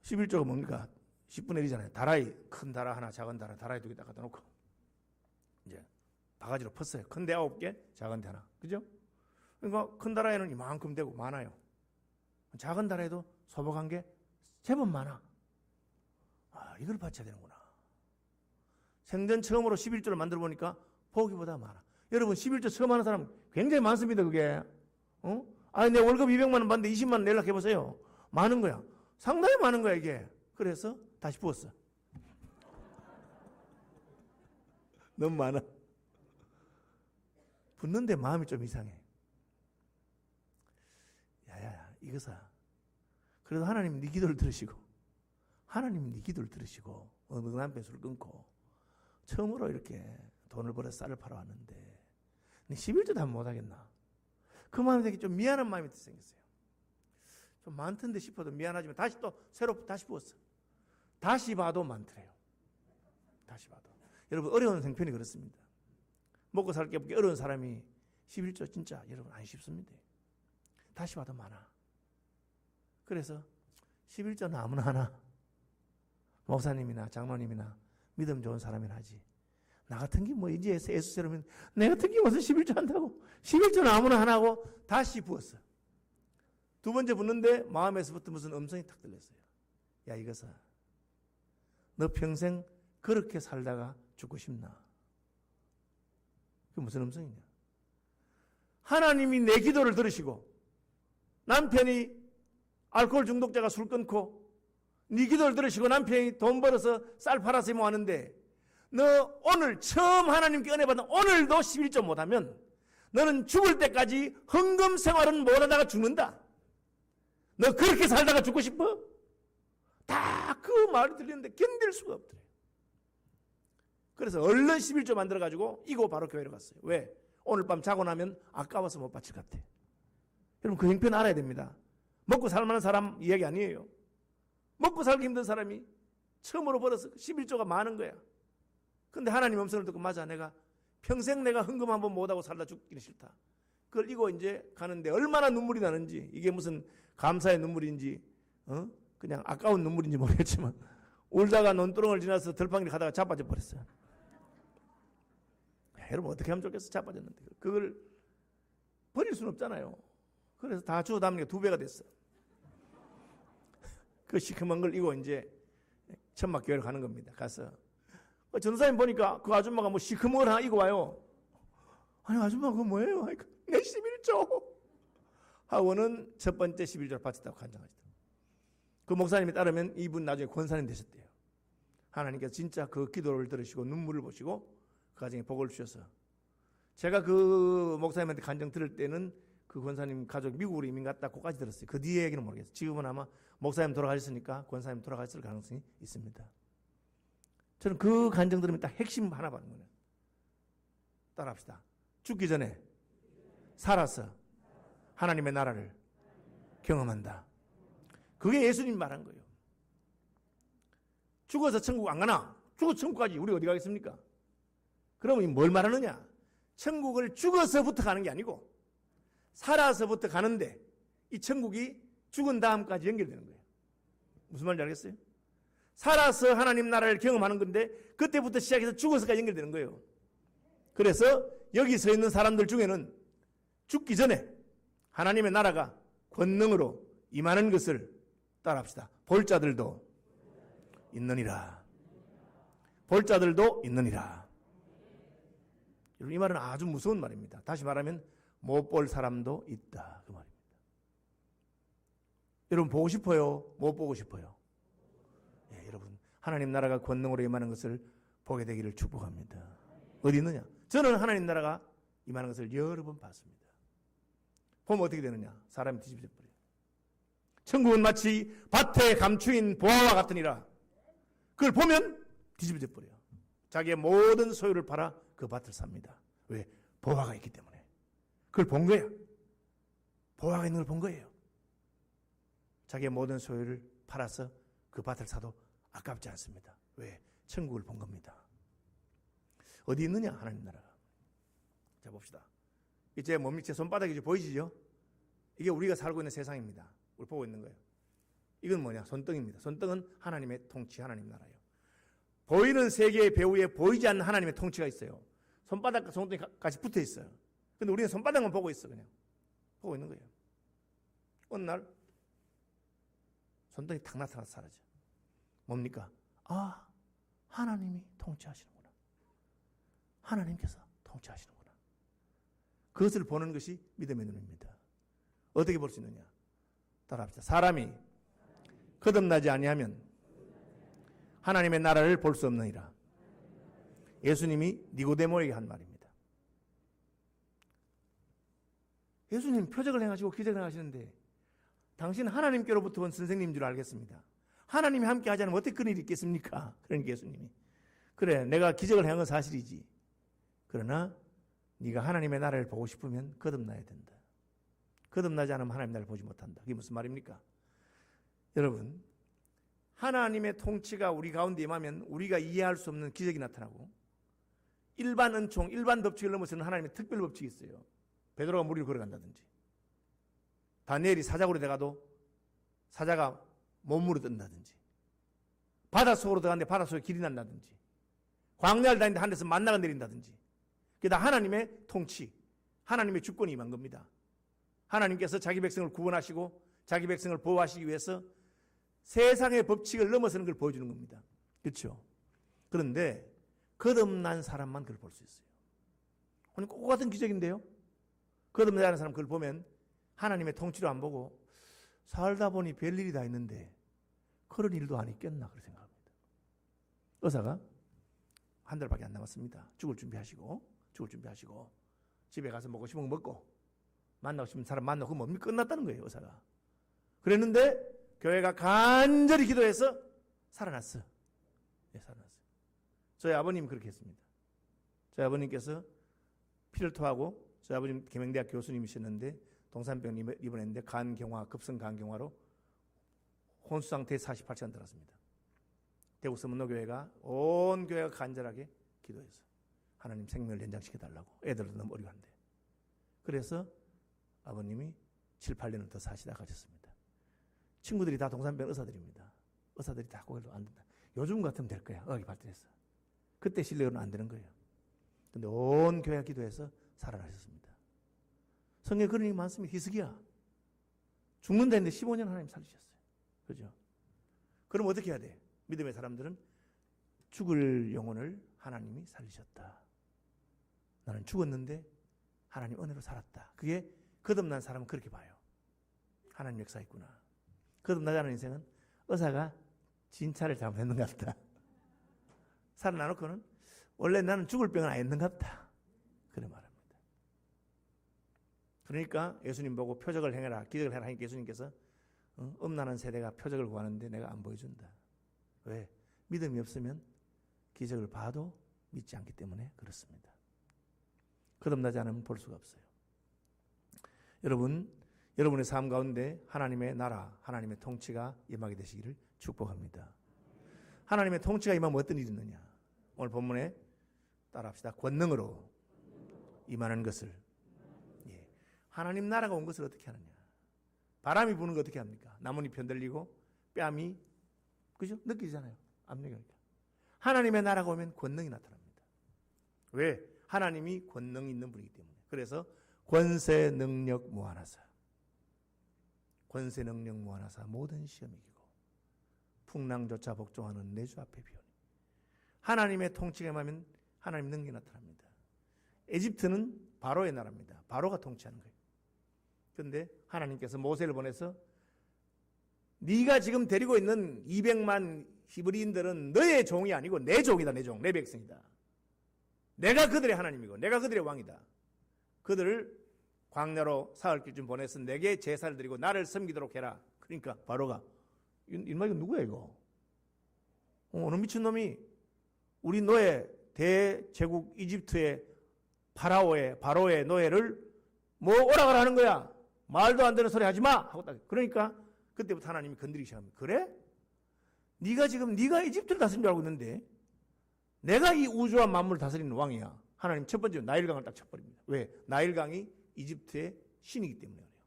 [SPEAKER 1] 11조가 뭡니까? 10분의 1이잖아요. 다라이, 큰 다라 하나, 작은 다라이 두 개 딱 갖다 놓고 이제 바가지로 폈어요. 큰 데 9개, 작은 데 하나. 그죠? 그러니까 큰 다라이는 이만큼 되고 많아요. 작은 다라이도 소복한 게 제법 많아. 이걸 바쳐야 되는구나. 생전 처음으로 11조를 만들어 보니까 보기보다 많아. 여러분 11조 처음 하는 사람 굉장히 많습니다. 그게. 내 월급 200만 원 받는데 20만 원 내려고 해보세요. 많은 거야. 상당히 많은 거야 이게. 그래서 다시 부었어. 너무 많아. 붓는데 마음이 좀 이상해. 야야야 이거사. 그래도 하나님 네 기도를 들으시고 하나님 네 기도를 들으시고 어느 남편 술을 끊고 처음으로 이렇게 돈을 벌어서 쌀을 팔아 왔는데 11조도 한 못하겠나. 그 마음이 되게 좀 미안한 마음이 생겼어요. 좀 많던데 싶어도 미안하지만 다시 또 새로 다시 부었어. 다시 봐도 많더래요. 다시 봐도. 여러분 어려운 생편이 그렇습니다. 먹고 살기 어려운 사람이 11조 진짜 여러분 안 쉽습니다. 다시 봐도 많아. 그래서 11조는 아무나 하나 목사님이나 장로님이나 믿음 좋은 사람이나 하지. 나 같은 게 뭐 이제 에스세로면 내 같은 게 무슨 11조 한다고. 11조는 아무나 하나 하고 다시 부었어. 두 번째 붓는데 마음에서부터 무슨 음성이 탁 들렸어요. 야 이것아 너 평생 그렇게 살다가 죽고 싶나? 그게 무슨 음성이냐? 하나님이 내 기도를 들으시고 남편이 알코올 중독자가 술 끊고 네 기도를 들으시고 남편이 돈 벌어서 쌀 팔아서 모았는데 너 오늘 처음 하나님께 은혜 받은 오늘도 11조 못하면 너는 죽을 때까지 헌금 생활은 못하다가 죽는다. 너 그렇게 살다가 죽고 싶어? 다 그 말이 들리는데 견딜 수가 없더래. 그래서 얼른 11조 만들어가지고 이거 바로 교회로 갔어요. 왜? 오늘 밤 자고 나면 아까워서 못 바칠 것 같아. 여러분 그 형편 알아야 됩니다. 먹고 살만한 사람 이야기 아니에요. 먹고 살기 힘든 사람이 처음으로 벌어서 11조가 많은 거야. 근데 하나님 음성을 듣고 맞아 내가 평생 내가 헌금 한번 못하고 살다 죽기는 싫다. 그걸 이거 이제 가는데 얼마나 눈물이 나는지 이게 무슨 감사의 눈물인지 그냥 아까운 눈물인지 모르겠지만 울다가 논두렁을 지나서 들판길 가다가 자빠져 버렸어요. 여러분 어떻게 하면 좋겠어. 자빠졌는데 그걸 버릴 수는 없잖아요. 그래서 다 주워 담는 게 2배가 됐어. 그 시커먼 걸 이거 이제 천막교회로 가는 겁니다. 가서 전도사님 보니까 그 아줌마가 뭐 시커먼 걸 하나 이거 와요. 아니 아줌마 그거 뭐예요? 내 11조 하고는 첫 번째 11조를 바쳤다고 간증하시더라고요. 그 목사님에 따르면 이분 나중에 권사님 되셨대요. 하나님께서 진짜 그 기도를 들으시고 눈물을 보시고 그 가정에 복을 주셔서 제가 그 목사님한테 간증 들을 때는 그 권사님 가족 미국으로 이민 갔다 그까지 들었어요. 그 뒤에 얘기는 모르겠어요. 지금은 아마 목사님 돌아가셨으니까 권사님 돌아가셨을 가능성이 있습니다. 저는 그 간증 들으면 딱 핵심 하나 받는 거예요. 따라합시다. 죽기 전에 살아서 하나님의 나라를 경험한다. 그게 예수님이 말한 거예요. 죽어서 천국 안 가나? 죽어서 천국 가지. 우리 어디 가겠습니까? 그러면 뭘 말하느냐? 천국을 죽어서부터 가는 게 아니고 살아서부터 가는데 이 천국이 죽은 다음까지 연결되는 거예요. 무슨 말인지 알겠어요? 살아서 하나님 나라를 경험하는 건데 그때부터 시작해서 죽어서까지 연결되는 거예요. 그래서 여기 서 있는 사람들 중에는 죽기 전에 하나님의 나라가 권능으로 임하는 것을 따라합시다. 볼 자들도 있느니라. 볼 자들도 있느니라. 이 말은 아주 무서운 말입니다. 다시 말하면 못 볼 사람도 있다. 그 말입니다. 여러분 보고 싶어요? 못 보고 싶어요? 예, 여러분 하나님 나라가 권능으로 임하는 것을 보게 되기를 축복합니다. 어디 있느냐? 저는 하나님 나라가 임하는 것을 여러 번 봤습니다. 보면 어떻게 되느냐? 사람이 뒤집어져 버려요. 천국은 마치 밭에 감추인 보화와 같으니라. 그걸 보면 뒤집어져 버려요. 자기의 모든 소유를 팔아 그 밭을 삽니다. 왜? 보화가 있기 때문에. 그걸 본 거예요. 보화가 있는 걸 본 거예요. 자기의 모든 소유를 팔아서 그 밭을 사도 아깝지 않습니다. 왜? 천국을 본 겁니다. 어디 있느냐? 하나님 나라가. 자 봅시다. 이제 뭡니까? 제 손바닥이 보이시죠? 이게 우리가 살고 있는 세상입니다. 우리 보고 있는 거예요. 이건 뭐냐? 손등입니다. 손등은 하나님의 통치, 하나님 나라예요. 보이는 세계의 배후에 보이지 않는 하나님의 통치가 있어요. 손바닥과 손등이 같이 붙어 있어요. 근데 우리는 손바닥만 보고 있어. 그냥 보고 있는 거예요. 어느 날 손등이 탁 나타나서 사라져. 뭡니까? 아, 하나님이 통치하시는구나. 하나님께서 통치하시는구나. 그것을 보는 것이 믿음의 눈입니다. 어떻게 볼 수 있느냐? 따라합시다. 사람이 거듭나지 아니하면 하나님의 나라를 볼 수 없느니라. 예수님이 니고데모에게 한 말입니다. 예수님 표적을 행하시고 기적을 행하시는데 당신 하나님께로부터 온 선생님인 줄 알겠습니다. 하나님이 함께 하지 않으면 어떻게 그런 일이 있겠습니까? 그러니까 예수님이 그래 내가 기적을 행한 건 사실이지. 그러나 네가 하나님의 나라를 보고 싶으면 거듭나야 된다. 거듭나지 않으면 하나님의 나라를 보지 못한다. 그게 무슨 말입니까? 여러분 하나님의 통치가 우리 가운데 임하면 우리가 이해할 수 없는 기적이 나타나고 일반 은총, 일반 법칙을 넘어서는 하나님의 특별 법칙이 있어요. 베드로가 물 위를 걸어간다든지 다니엘이 사자굴에 들어가도 사자가 몸으로 뜬다든지 바닷속으로 들어갔는데 바닷속에 길이 난다든지 광야를 다니는데 하늘에서 만나가 내린다든지 그게 다 하나님의 통치, 하나님의 주권이 임한 겁니다. 하나님께서 자기 백성을 구원하시고 자기 백성을 보호하시기 위해서 세상의 법칙을 넘어서는 걸 보여주는 겁니다. 그렇죠? 그런데 거듭난 사람만 그걸 볼 수 있어요. 오늘 꼭 같은 기적인데요. 거듭나지 않은 사람 그걸 보면 하나님의 통치로 안 보고 살다 보니 별일이 다 있는데 그런 일도 안 있겠나 그렇게 생각합니다. 의사가 한 달밖에 안 남았습니다. 죽을 준비하시고 집에 가서 먹고 싶은 거 먹고 만나고 싶은 사람 만나고 그 몸이 끝났다는 거예요. 의사가. 그랬는데 교회가 간절히 기도해서 살아났어. 네, 살아났어요. 저희 아버님 그렇게 했습니다. 저희 아버님께서 피를 토하고 저희 아버님 계명대학 교수님이셨는데 동산병 입원했는데 간경화, 급성 간경화로 혼수 상태에 48시간 들었습니다. 대구 서문노교회가 온 교회가 간절하게 기도해서 하나님 생명을 연장시켜달라고. 애들도 너무 어려운데. 그래서 아버님이 7, 8년을 더 사시다 가셨습니다. 친구들이 다 동산병 의사들입니다. 의사들이 다 거기로 안 된다. 요즘 같으면 될 거야. 의학이 발달해서. 그때 실력으로는 안 되는 거예요. 근데 온 교회가 기도해서 살아나셨습니다. 성경에 그런 일이 많습니다. 히스기야. 죽는다 했는데 15년 하나님 살리셨어요. 그죠? 그럼 어떻게 해야 돼? 믿음의 사람들은 죽을 영혼을 하나님이 살리셨다. 나는 죽었는데 하나님 은혜로 살았다. 그게 거듭난 사람은 그렇게 봐요. 하나님 역사 있구나. 거듭나지 않은 인생은 의사가 진찰을 잘못했는 것 같다. 살아나놓고는 원래 나는 죽을 병은 아니었는 것 같다. 그래 말합니다. 그러니까 예수님 보고 표적을 행해라, 기적을 해라 하니까 예수님께서 음란한 세대가 표적을 구하는데 내가 안 보여준다. 왜? 믿음이 없으면 기적을 봐도 믿지 않기 때문에 그렇습니다. 거듭나지 않으면 볼 수가 없어요. 여러분, 여러분의 삶 가운데 하나님의 나라, 하나님의 통치가 임하게 되시기를 축복합니다. 하나님의 통치가 임하면 어떤 일이 있느냐? 오늘 본문에 따라합시다. 권능으로 임하는 것을. 예. 하나님 나라가 온 것을 어떻게 하느냐? 바람이 부는 거 어떻게 합니까? 나뭇잎이 흔들리고 뺨이 그죠? 느끼잖아요. 압력이니까. 하나님의 나라가 오면 권능이 나타납니다. 왜? 하나님이 권능이 있는 분이기 때문에. 그래서 권세 능력 무한하사. 권세 능력 무한하사 모든 시험 이기고 풍랑조차 복종하는 내 주 앞에 비오니. 하나님의 통치가 임하면 하나님 능력이 나타납니다. 에집트는 바로의 나라입니다. 바로가 통치하는 거예요. 그런데 하나님께서 모세를 보내서 네가 지금 데리고 있는 200만 히브리인들은 너의 종이 아니고 내 종이다. 내 종, 내 백성이다. 내가 그들의 하나님이고 내가 그들의 왕이다. 그들을 광야로 사흘길쯤 보내서 내게 제사를 드리고 나를 섬기도록 해라. 그러니까 바로가 이거 누구야 이거? 어느 미친놈이 우리 노예 대제국 이집트의 바로의 노예를 뭐 오락을 하는 거야. 말도 안 되는 소리 하지 마 하고 딱. 그러니까 그때부터 하나님이 건드리기 시작합니다. 그래? 네가 이집트를 다스린 줄 알고 있는데 내가 이 우주와 만물을 다스리는 왕이야. 하나님 첫 번째 나일강을 딱 쳐버립니다. 왜? 나일강이 이집트의 신이기 때문에 그래요.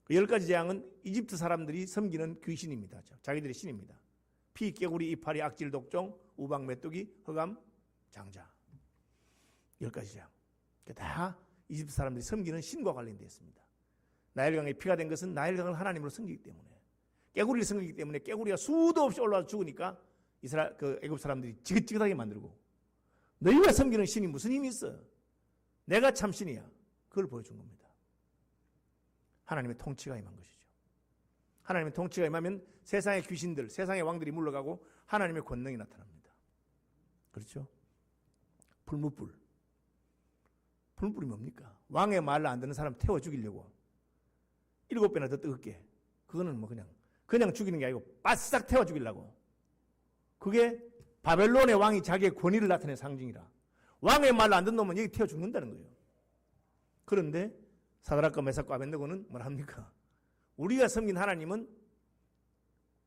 [SPEAKER 1] 그 10가지 재앙은 이집트 사람들이 섬기는 귀신입니다. 자기들의 신입니다. 피, 깨구리, 이파리, 악질, 독종, 우박, 메뚜기, 흑암, 장자. 10가지 재앙. 다 이집트 사람들이 섬기는 신과 관련되어 있습니다. 나일강에 피가 된 것은 나일강을 하나님으로 섬기기 때문에, 깨구리를 섬기기 때문에 깨구리가 수도 없이 올라와서 죽으니까 애굽 사람들이 지긋지긋하게 만들고, 너희가 섬기는 신이 무슨 힘이 있어? 내가 참 신이야. 그걸 보여준 겁니다. 하나님의 통치가 임한 것이죠. 하나님의 통치가 임하면 세상의 귀신들, 세상의 왕들이 물러가고 하나님의 권능이 나타납니다. 그렇죠? 불무불. 불무불이 뭡니까? 왕의 말을 안 듣는 사람 태워 죽이려고 7배나 더 뜨겁게. 그거는 뭐 그냥 죽이는 게 아니고 바싹 태워 죽이려고. 그게 바벨론의 왕이 자기의 권위를 나타내는 상징이라. 왕의 말을 안 듣는 놈은 여기 태워 죽는다는 거예요. 그런데 사드락과 메삭과 아벤느고는 뭘 합니까? 우리가 섬긴 하나님은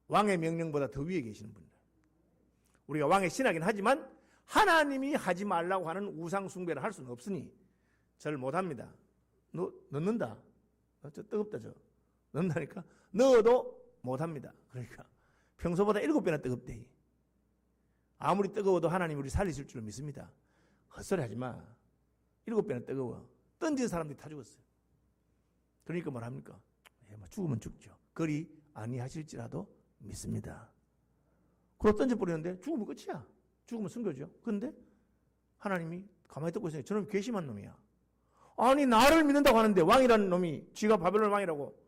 [SPEAKER 1] 왕의 명령보다 더 위에 계시는 분이다. 우리가 왕의 신하긴 하지만 하나님이 하지 말라고 하는 우상 숭배를 할 수는 없으니 저를 못합니다. 넣는다. 저 뜨겁다 저. 넣는다니까. 넣어도 못합니다. 그러니까 평소보다 7배나 뜨겁대. 아무리 뜨거워도 하나님이 우리 살리실 줄 믿습니다. 헛소리 하지 마. 7배나 뜨거워. 던진 사람들이 다 죽었어요. 그러니까 뭘 합니까? 죽으면 죽죠. 그리 아니하실지라도 믿습니다. 그러고 던져버리는데 죽으면 끝이야. 죽으면 숨겨져. 그런데 하나님이 가만히 듣고 있으니 저놈이 괘씸한 놈이야. 아니 나를 믿는다고 하는데 왕이라는 놈이 지가 바벨론 왕이라고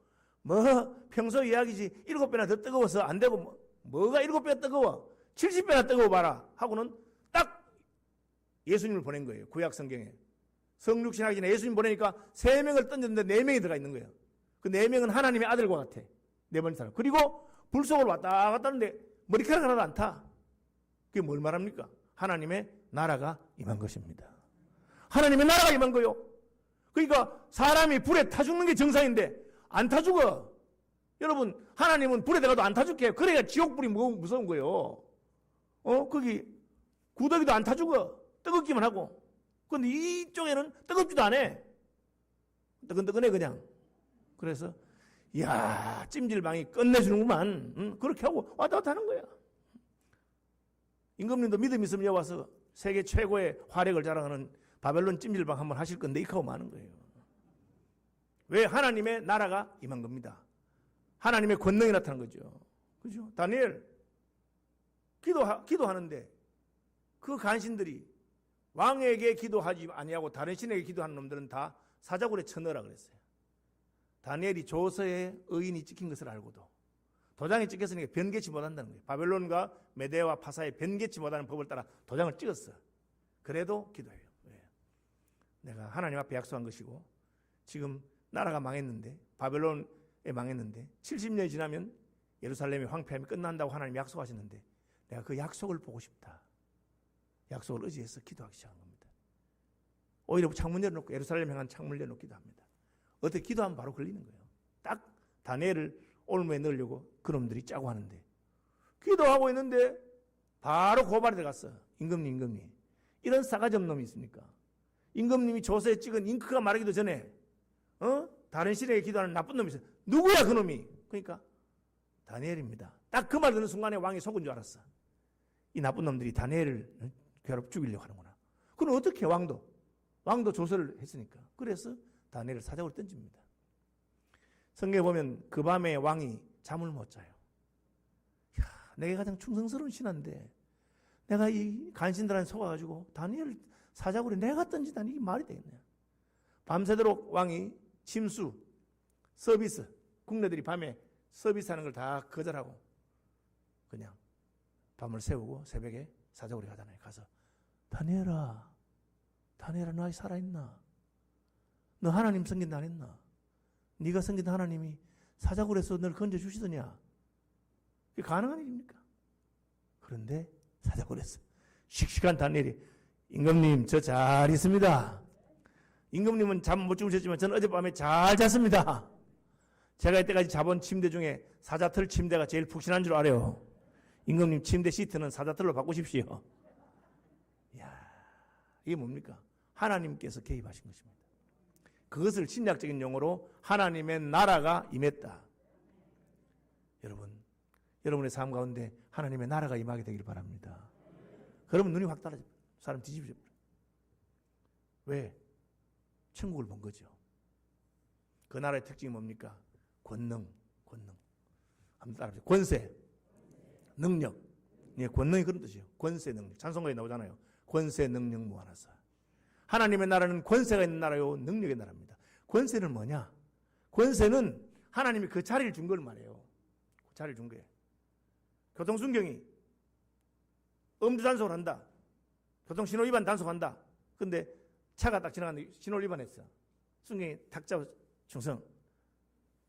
[SPEAKER 1] 뭐 평소 이야기지 7배나 더 뜨거워서 안 되고 뭐가 7배나 뜨거워 70배나 뜨거워 봐라 하고는 딱 예수님을 보낸 거예요. 구약 성경에 성육신하기 전에 예수님 보내니까 3명을 던졌는데 4명이 들어가 있는 거예요. 그 4명은 하나님의 아들과 같아. 4번째 사람. 그리고 불 속으로 왔다 갔다 하는데 머리카락 하나도 안 타. 그게 뭘 말합니까? 하나님의 나라가 임한 것입니다. 하나님의 나라가 임한 거요. 그러니까 사람이 불에 타 죽는 게 정상인데 안 타 죽어. 여러분 하나님은 불에 들어가도 안 타 죽게 해요. 그래야 지옥불이 무서운 거예요. 거기 구더기도 안 타 죽어. 뜨겁기만 하고. 그런데 이쪽에는 뜨겁지도 않아. 뜨끈뜨끈해 그냥. 그래서 이야 찜질방이 끝내주는구만. 그렇게 하고 왔다 갔다 하는 거야. 임금님도 믿음 있으면 여기 와서 세계 최고의 화력을 자랑하는 바벨론 찜질방 한번 하실 건데 이렇게 하고 마는 거예요. 왜? 하나님의 나라가 임한 겁니다. 하나님의 권능이 나타난 거죠. 그죠? 다니엘 기도하는데 그 간신들이 왕에게 기도하지 아니하고 다른 신에게 기도하는 놈들은 다 사자굴에 쳐넣으라 그랬어요. 다니엘이 조서에 의인이 찍힌 것을 알고도 도장이 찍혔으니까 변개치 못한다는 거예요. 바벨론과 메데와 파사에 변개치 못하는 법을 따라 도장을 찍었어. 그래도 기도해요. 왜? 내가 하나님 앞에 약속한 것이고 지금 나라가 망했는데 바벨론에 망했는데 70년이 지나면 예루살렘의 황폐함이 끝난다고 하나님이 약속하셨는데 내가 그 약속을 보고 싶다. 약속을 의지해서 기도하기 시작한 겁니다. 오히려 창문 열어놓고 예루살렘 향한 창문을 열어놓기도 합니다. 어떻게 기도하면 바로 걸리는 거예요. 딱 다니엘을 올무에 넣으려고 그놈들이 짜고 하는데 기도하고 있는데 바로 고발이 들어갔어. 임금님 이런 싸가지 없는 놈이 있습니까? 임금님이 조서에 찍은 잉크가 마르기도 전에 다른 신에게 기도하는 나쁜 놈이 있어요. 누구야 그놈이? 그러니까 다니엘입니다. 딱 그 말 듣는 순간에 왕이 속은 줄 알았어. 이 나쁜 놈들이 다니엘을 괴롭 죽이려고 하는구나. 그럼 어떻게 왕도 조서를 했으니까. 그래서 다니엘을 사자굴에 던집니다. 성경에 보면 그 밤에 왕이 잠을 못 자요. 야, 내가 가장 충성스러운 신하인데 내가 이 간신들한테 속아가지고 다니엘 사자굴에 내가 던지다니 이게 말이 되겠냐. 밤새도록 왕이 침수, 서비스, 국내들이 밤에 서비스하는 걸 다 거절하고 그냥 밤을 새우고 새벽에 사자굴에 가잖아요. 가서 다니엘아 너 아직 살아있나? 너 하나님 섬긴다 안 했나? 네가 섬긴 하나님이 사자굴에서 널 건져주시더냐? 그게 가능한 일입니까? 그런데 사자굴에서 씩씩한 다니엘이 임금님 저 잘 있습니다. 임금님은 잠 못 주무셨지만 저는 어젯밤에 잘 잤습니다. 제가 이때까지 자본 침대 중에 사자털 침대가 제일 푹신한 줄 알아요. 임금님 침대 시트는 사자털로 바꾸십시오. 이야, 이게 뭡니까? 하나님께서 개입하신 것입니다. 그것을 신약적인 용어로 하나님의 나라가 임했다. 여러분의 삶 가운데 하나님의 나라가 임하게 되길 바랍니다. 그러면 눈이 확 달라져. 사람 뒤집어져. 왜? 천국을 본 거죠. 그 나라의 특징이 뭡니까? 권능. 한번 따라합시다. 권세, 능력. 예, 권능이 그런 뜻이에요. 권세, 능력. 찬송가에 나오잖아요. 권세, 능력, 무한하사. 하나님의 나라는 권세가 있는 나라요, 능력의 나라입니다. 권세는 뭐냐? 권세는 하나님이 그 자리를 준 걸 말해요. 자리를 준 거예요. 교통순경이 음주단속을 한다. 교통신호위반 단속한다. 근데 차가 딱 지나갔는데 신호위반했어. 순경이 탁 잡아 충성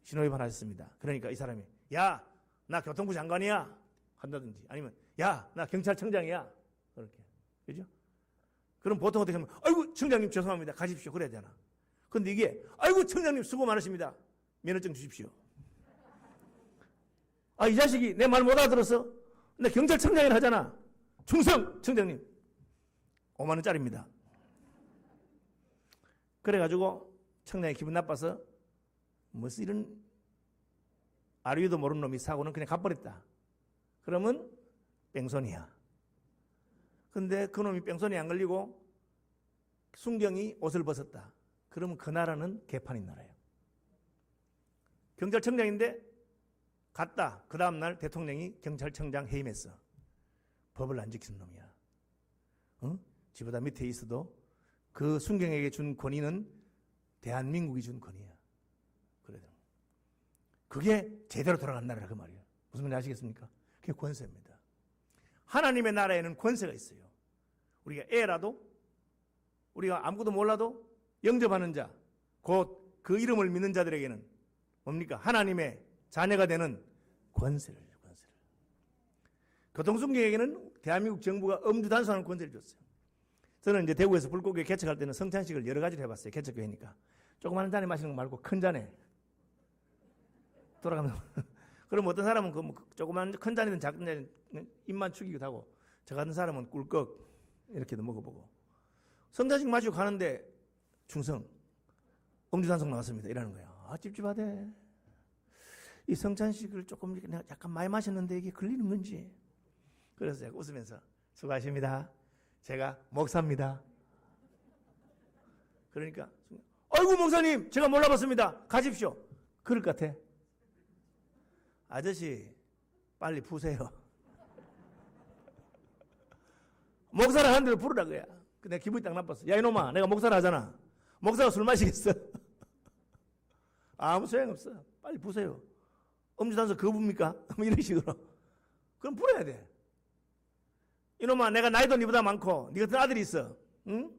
[SPEAKER 1] 신호위반하셨습니다. 그러니까 이 사람이 야, 나 교통부 장관이야 한다든지 아니면 야, 나 경찰청장이야 그렇게. 그죠? 그럼 보통 어떻게 하면 아이고 청장님 죄송합니다 가십시오 그래야 되나. 근데 이게 아이고 청장님 수고 많으십니다 면허증 주십시오. 아, 이 자식이 내 말 못 알아들었어? 나 경찰청장이라 하잖아. 충성 청장님 5만 원짜리입니다. 그래가지고 청장이 기분 나빠서 무슨 이런 아류도 모르는 놈이 사고는 그냥 가버렸다. 그러면 뺑소니야. 근데 그 놈이 뺑소니 안 걸리고 순경이 옷을 벗었다. 그러면 그 나라는 개판인 나라예요. 경찰청장인데 갔다. 그 다음날 대통령이 경찰청장 해임했어. 법을 안 지키는 놈이야. 어? 지보다 밑에 있어도 그 순경에게 준 권위는 대한민국이 준 권위야. 그래도 그게 제대로 돌아간 나라라 그 말이에요. 무슨 말인지 아시겠습니까? 그게 권세입니다. 하나님의 나라에는 권세가 있어요. 우리가 애라도 우리가 아무것도 몰라도 영접하는 자, 곧 그 이름을 믿는 자들에게는 뭡니까? 하나님의 자녀가 되는 권세를. 교통순경에게는 대한민국 정부가 엄주단속하는 권세를 줬어요. 저는 이제 대구에서 불꽃교회 개척할 때는 성찬식을 여러 가지를 해봤어요. 개척교회니까. 조그마한 잔에 마시는 거 말고 큰 잔에 돌아가면 그럼 어떤 사람은 그 조그만 큰 잔이든 작은 잔이든 입만 축이기도 하고 저 같은 사람은 꿀꺽 이렇게도 먹어보고 성찬식 마시고 가는데 충성 엄주단속 나왔습니다 이라는 거예요. 아, 찝찝하대. 이 성찬식을 조금 약간 많이 마셨는데 이게 걸리는 건지. 그래서 제가 웃으면서 수고하십니다. 제가 목사입니다. 그러니까 아이고 목사님 제가 몰라봤습니다. 가십시오. 그럴 것 같아. 아저씨 빨리 푸세요. 목사를 하는 대로 부르라 그야. 내가 기분이 딱 나빴어. 야 이놈아 내가 목사를 하잖아. 목사가 술 마시겠어? 아무 소용없어. 빨리 부세요. 엄주단속 그거 봅니까? 이런 식으로. 그럼 불어야 돼. 이놈아 내가 나이도 니보다 많고 니 같은 아들이 있어. 응?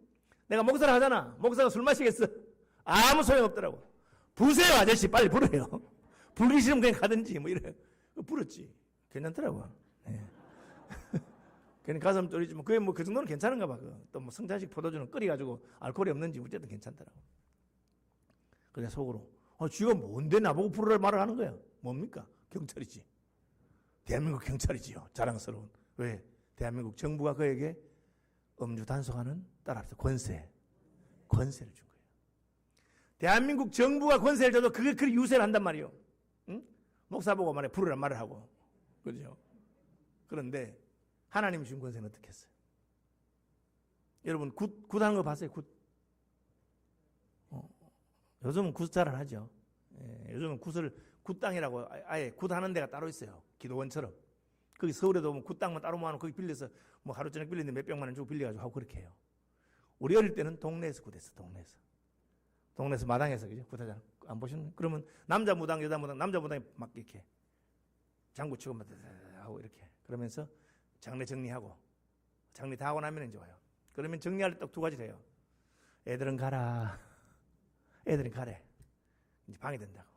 [SPEAKER 1] 내가 목사를 하잖아. 목사가 술 마시겠어? 아무 소용없더라고. 부세요 아저씨 빨리 불어요. 불기 싫으면 그냥 가든지 뭐 이래. 불었지. 괜찮더라고. 네. 괜히 가슴 쫄리지만 그게 뭐 그 정도는 괜찮은가 봐. 또 뭐 성찬식 포도주는 끓여가지고 알코올이 없는지 어쨌든 괜찮더라고. 그래 속으로 쥐가 뭔데 나보고 부르라 말을 하는 거야. 뭡니까? 경찰이지. 대한민국 경찰이지요. 자랑스러운. 왜? 대한민국 정부가 그에게 음주 단속하는 따라서 권세를 준 거예요. 대한민국 정부가 권세를 줘도 그게 그리 유세를 한단 말이에요. 응? 목사 보고 말해 부르란 말을 하고. 그렇죠? 그런데 하나님이 준 권세는 어떻게 했어요? 여러분 굿하는 거 봤어요? 굿. 요즘은 굿 잘 안 하죠. 예, 요즘은 굿 땅이라고 아예 굿 하는 데가 따로 있어요. 기도원처럼. 거기 서울에도 보면 굿 땅만 따로 모아놓고 거기 빌려서 뭐 하루 저녁 빌리는데 몇백만 원 주고 빌려가지고 하고 그렇게 해요. 우리 어릴 때는 동네에서 굿했어. 동네에서 마당에서 그죠? 굿하잖아. 안 보셨나요? 그러면 남자 무당 여자 무당 남자 무당이 막 이렇게 장구 치고 막 하고 이렇게 그러면서 장례 정리하고 장례 다 하고 나면 이제 와요. 그러면 정리할 때 딱 두 가지를 해요. 애들은 가라. 애들은 가래. 이제 방해 된다고.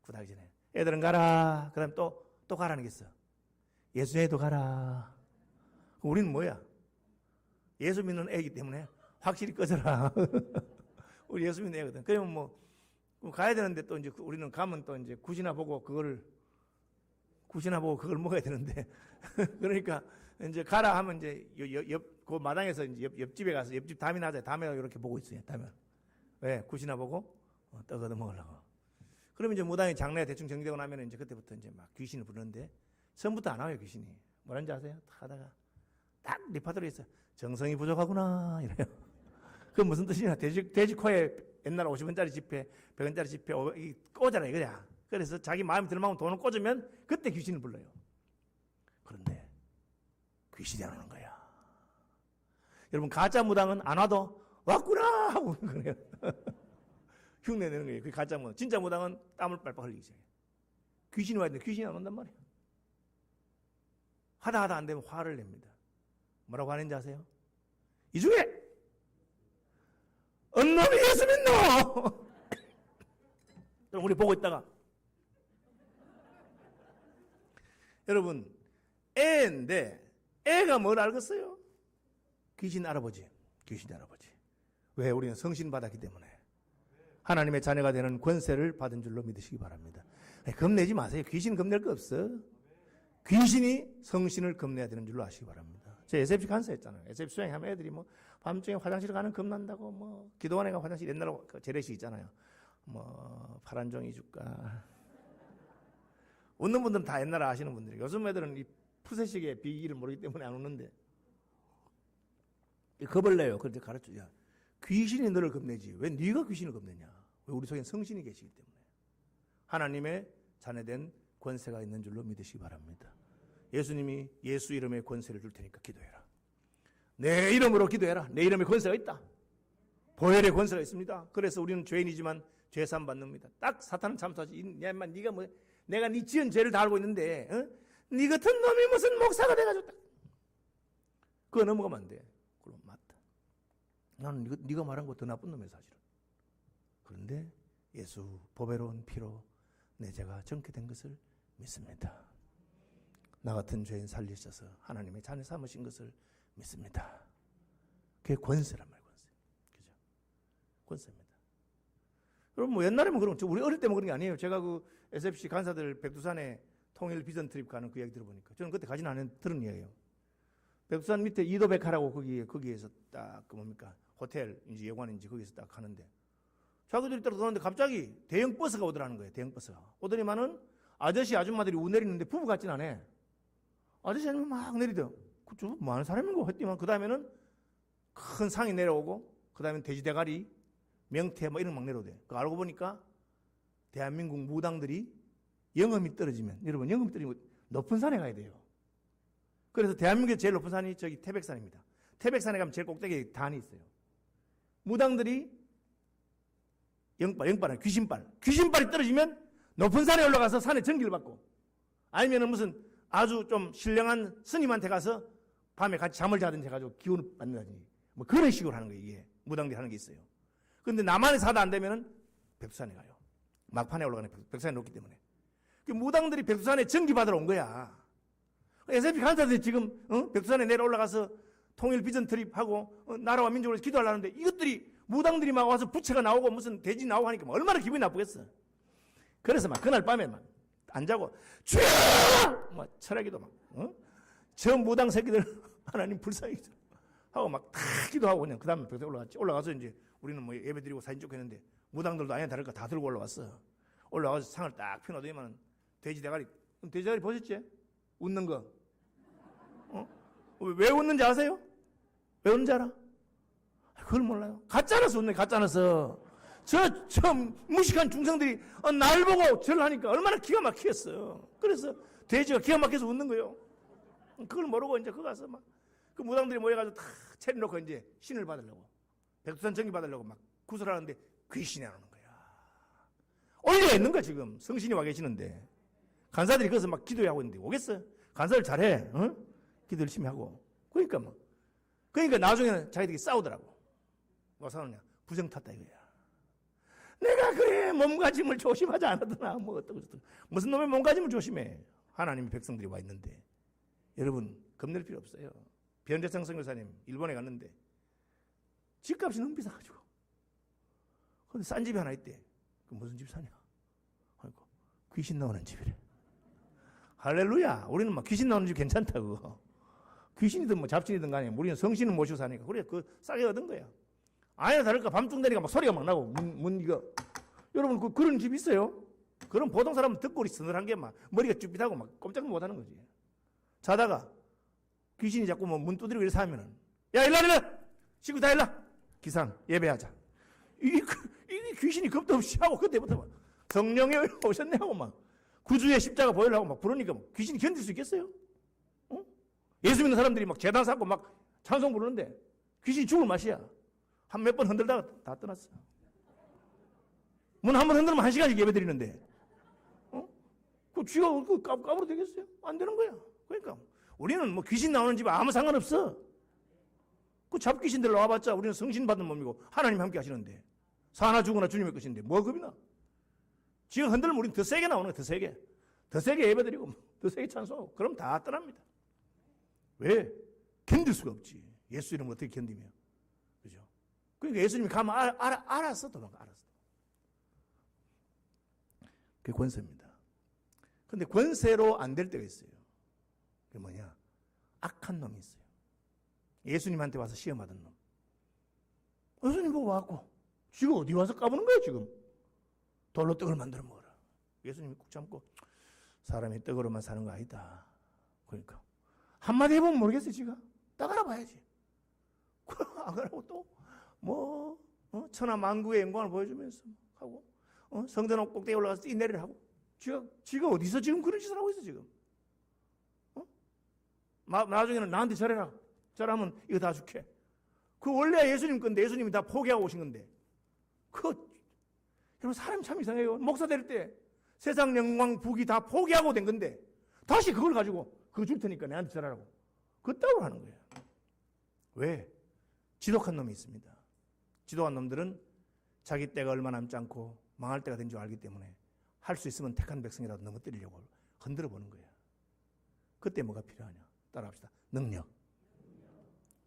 [SPEAKER 1] 굿하기 전에. 애들은 가라. 그 다음에 또 가라는 게 있어. 예수애도 가라. 우리는 뭐야? 예수 믿는 애이기 때문에 확실히 꺼져라. 우리 예수 믿는 애거든. 그러면 뭐 가야 되는데 또 이제 우리는 가면 또 이제 굿이나 보고 그걸 먹어야 되는데 그러니까 이제 가라 하면 이제 그 마당에서 이제 옆집에 가서 옆집 담이나 하자. 담에가 이렇게 보고 있어요. 담에. 왜? 굿이나 보고 떡 얻어 먹으려고. 그러면 이제 무당이 장례가 대충 정리되고 나면 이제 그때부터 이제 막 귀신을 부르는데 처음부터 안 와요 귀신이. 뭐라는지 아세요? 하다가 딱 리파더로 있어. 정성이 부족하구나 이래요. 그건 무슨 뜻이냐? 돼지 코에 옛날 50원짜리 지폐, 100원짜리 지폐 꽂아라 이거야. 그래서 자기 마음에 들만큼 돈을 꽂으면 그때 귀신을 불러요. 그런데 귀신이 안 오는 거야. 여러분 가짜 무당은 안 와도 왔구나 하고 오는 거예요. 흉내 내는 거예요. 그게 가짜 무당. 진짜 무당은 땀을 빨빨 흘리기 시작해요. 귀신이 와야 되는데 귀신이 안 온단 말이에요. 하다 안 되면 화를 냅니다. 뭐라고 하는지 아세요? 이 중에 언 놈이 예수 믿노? 그럼 우리 보고 있다가 여러분 애인데 애가 뭘 알겠어요? 귀신 할아버지. 왜? 우리는 성신 받았기 때문에 하나님의 자녀가 되는 권세를 받은 줄로 믿으시기 바랍니다. 겁내지 마세요. 귀신 겁낼 거 없어. 귀신이 성신을 겁내야 되는 줄로 아시기 바랍니다. 제 SFC 간사했잖아요. SFC 수행하면 애들이 뭐 밤중에 화장실 가는 겁난다고 뭐 기도원에가 화장실 옛날에 그 재래식 있잖아요. 뭐 파란 종이 줄까. 웃는 분들은 다 옛날에 아시는 분들이. 요즘 애들은 이 푸세식의 비기를 모르기 때문에 안 웃는데 겁을 내요. 그런데 가르쳐야 귀신이 너를 겁내지 왜 네가 귀신을 겁내냐. 왜 우리 속엔 성신이 계시기 때문에 하나님의 자녀된 권세가 있는 줄로 믿으시기 바랍니다. 예수님이 예수 이름의 권세를 줄 테니까 기도해라. 내 이름으로 기도해라. 내 이름에 권세가 있다. 보혈의 권세가 있습니다. 그래서 우리는 죄인이지만 죄사함 받습니다. 딱 사탄은 참수하지. 네가 뭐 내가 네 지은 죄를 다 알고 있는데 네 같은 놈이 무슨 목사가 돼가지고 그거 넘어가면 안 돼. 그럼 맞다. 나는 네가 말한 거 더 나쁜 놈이야 사실은. 그런데 예수 보배로운 피로 내 죄가 정케된 것을 믿습니다. 나 같은 죄인 살리셔서 하나님의 자녀 삼으신 것을 믿습니다. 그게 권세란 말이에요. 그죠? 권세입니다. 여러분 뭐 옛날에는 그런 우리 어릴 때만 그런 게 아니에요. 제가 그 SFC 간사들 백두산에 통일 비전 트립 가는 그 이야기 들어보니까 저는 그때 가지는 않은 들은 이야기예요. 백두산 밑에 이도백화라고 거기에서 딱 그 뭡니까 호텔인지 여관인지 거기서 딱 가는데 자기들이 따라 가는데 갑자기 대형 버스가 오더라는 거예요. 대형 버스가 오더니만은 아저씨 아줌마들이 우 내리는데 부부 같진 않아. 아저씨 아줌마 막 내리더. 좀 많은 사람인가 했더니만 그 다음에는 큰 상이 내려오고 그 다음에 돼지 대가리, 명태 뭐 이런 거 막 내려오대. 그 알고 보니까 대한민국 무당들이 영험이 떨어지면 여러분 영험이 떨어지면 높은 산에 가야 돼요. 그래서 대한민국의 제일 높은 산이 저기 태백산입니다. 태백산에 가면 제일 꼭대기에 단이 있어요. 무당들이 영빨, 귀신발이 떨어지면 높은 산에 올라가서 산에 전기를 받고 아니면 무슨 아주 좀 신령한 스님한테 가서 밤에 같이 잠을 자든지 해가지고 기운을 받는다든지 뭐 그런 식으로 하는 거예요. 이게 무당들이 하는 게 있어요. 그런데 남한에서 하다 안 되면은 백두산에 가요. 막판에 올라가는 백두산에 놓기 때문에 그 무당들이 백두산에 전기 받으러 온 거야. SFP 간사들이 지금 백두산에 내려 올라가서 통일 비전 트립하고 나라와 민족을 기도하려는데 이것들이 무당들이 막 와서 부채가 나오고 무슨 돼지 나오고 하니까 얼마나 기분이 나쁘겠어. 그래서 막 그날 밤에 막 안 자고 주여! 막 철학기도 막 저 무당 새끼들 하나님 불쌍히 하고 막 다 기도하고 그냥 그 다음에 백두산 올라갔지. 올라가서 이제 우리는 뭐 예배 드리고 사진 찍고 했는데 무당들도 아니나 다를까 다 들고 올라왔어. 올라가서 상을 딱 펴놓더니만 돼지 대가리 보셨지? 웃는 거. 왜 웃는지 아세요? 왜 웃는지 알아? 그걸 몰라요. 가짜라서 웃네. 가짜라서. 저 무식한 중생들이 날 보고 절을 하니까 얼마나 기가 막히겠어. 그래서 돼지가 기가 막혀서 웃는 거예요. 그걸 모르고 이제 거기 가서 막 그 무당들이 모여가지고 다 차려놓고 이제 신을 받으려고 백두산 전기 받으려고 막 구슬하는데 귀신이 안 오는 거야. 올려 있는 거야 지금. 성신이 와 계시는데 간사들이 거기서 막 기도하고 있는데 오겠어요? 간사들 잘해. 기도 열심히 하고. 그러니까 나중에는 자기들이 싸우더라고. 뭐 싸우느냐? 부정 탔다 이거야. 내가 그래 몸가짐을 조심하지 않았더나 뭐 어떠고 무슨 놈의 몸가짐을 조심해. 하나님의 백성들이 와 있는데 여러분 겁낼 필요 없어요. 변재창 선교사님 일본에 갔는데 집값이 너무 비싸가지고 근데 싼 집이 하나 있대. 그 무슨 집 사냐? 아이고 귀신 나오는 집이래. 할렐루야. 우리는 막 귀신 나오는 집 괜찮다고. 귀신이든 뭐 잡신이든 간에 우리는 성신을 모시고 사니까 그래 그 싸게 얻은 거야. 아니나 다를까 밤중 되니까 막 소리가 막 나고 문 이거 여러분 그런 집 있어요? 그런 보통 사람은 듣골이 서늘한 게 막 머리가 쭈삣하고 막 꼼짝 못 하는 거지. 자다가 귀신이 자꾸 뭐 문 두드리고 이래서 하면은 야 일라 친구 다 일라 기상 예배하자. 이 귀신이 겁도 없이 하고 그때부터 막 성령이 오셨네 하고 막 구주의 십자가 보이려고 막 부르니까 막 귀신이 견딜 수 있겠어요? 예수 믿는 사람들이 막 제단 쌓고 막 찬송 부르는데 귀신이 죽을 맛이야. 한 몇 번 흔들다가 다 떠났어. 문 한 번 흔들면 1시간씩 예배 드리는데 그 쥐가 그 까불어 되겠어요? 안 되는 거야. 그러니까 우리는 뭐 귀신 나오는 집에 아무 상관없어. 그 잡귀신들 나와봤자 우리는 성신 받은 몸이고 하나님 함께 하시는데 사나 죽으나 주님의 것인데 뭐가 겁이 나? 쥐가 흔들면 우리는 더 세게 나오는 거야. 더 세게. 더 세게 예배드리고 더 세게 찬송하고 그럼 다 떠납니다. 왜? 견딜 수가 없지. 예수 이름을 어떻게 견디며. 그죠? 그러니까 예수님이 가면 알았어. 도망가. 알았어. 그게 권세입니다. 근데 권세로 안 될 때가 있어요. 그게 뭐냐? 악한 놈이 있어요. 예수님한테 와서 시험하던 놈. 예수님 보고 와갖고 지금 어디 와서 까부는 거야 지금? 돌로 떡을 만들어 먹어라. 예수님이 꾹 참고 사람이 떡으로만 사는 거 아니다. 그러니까 한마디 해보면 모르겠어요 지가. 딱 알아봐야지. 안 그러고 또 천하 만국의 영광을 보여주면서 하고 성전 꼭대기에 올라가서 뛰내리를 하고 지가 어디서 지금 그런 짓을 하고 있어 지금. 나중에는 나한테 절해라. 절하면 이거 다 줄게. 그 원래 예수님 건데 예수님이 다 포기하고 오신 건데. 여러분 사람이 참 이상해요. 목사 될 때 세상 영광 부귀 다 포기하고 된 건데 다시 그걸 가지고 그거 줄 테니까 내한테 절하라고. 그따위로 하는 거예요. 왜? 지독한 놈이 있습니다. 지독한 놈들은 자기 때가 얼마 남지 않고 망할 때가 된 줄 알기 때문에 할 수 있으면 택한 백성이라도 넘어뜨리려고 흔들어 보는 거예요. 그때 뭐가 필요하냐? 따라합시다. 능력.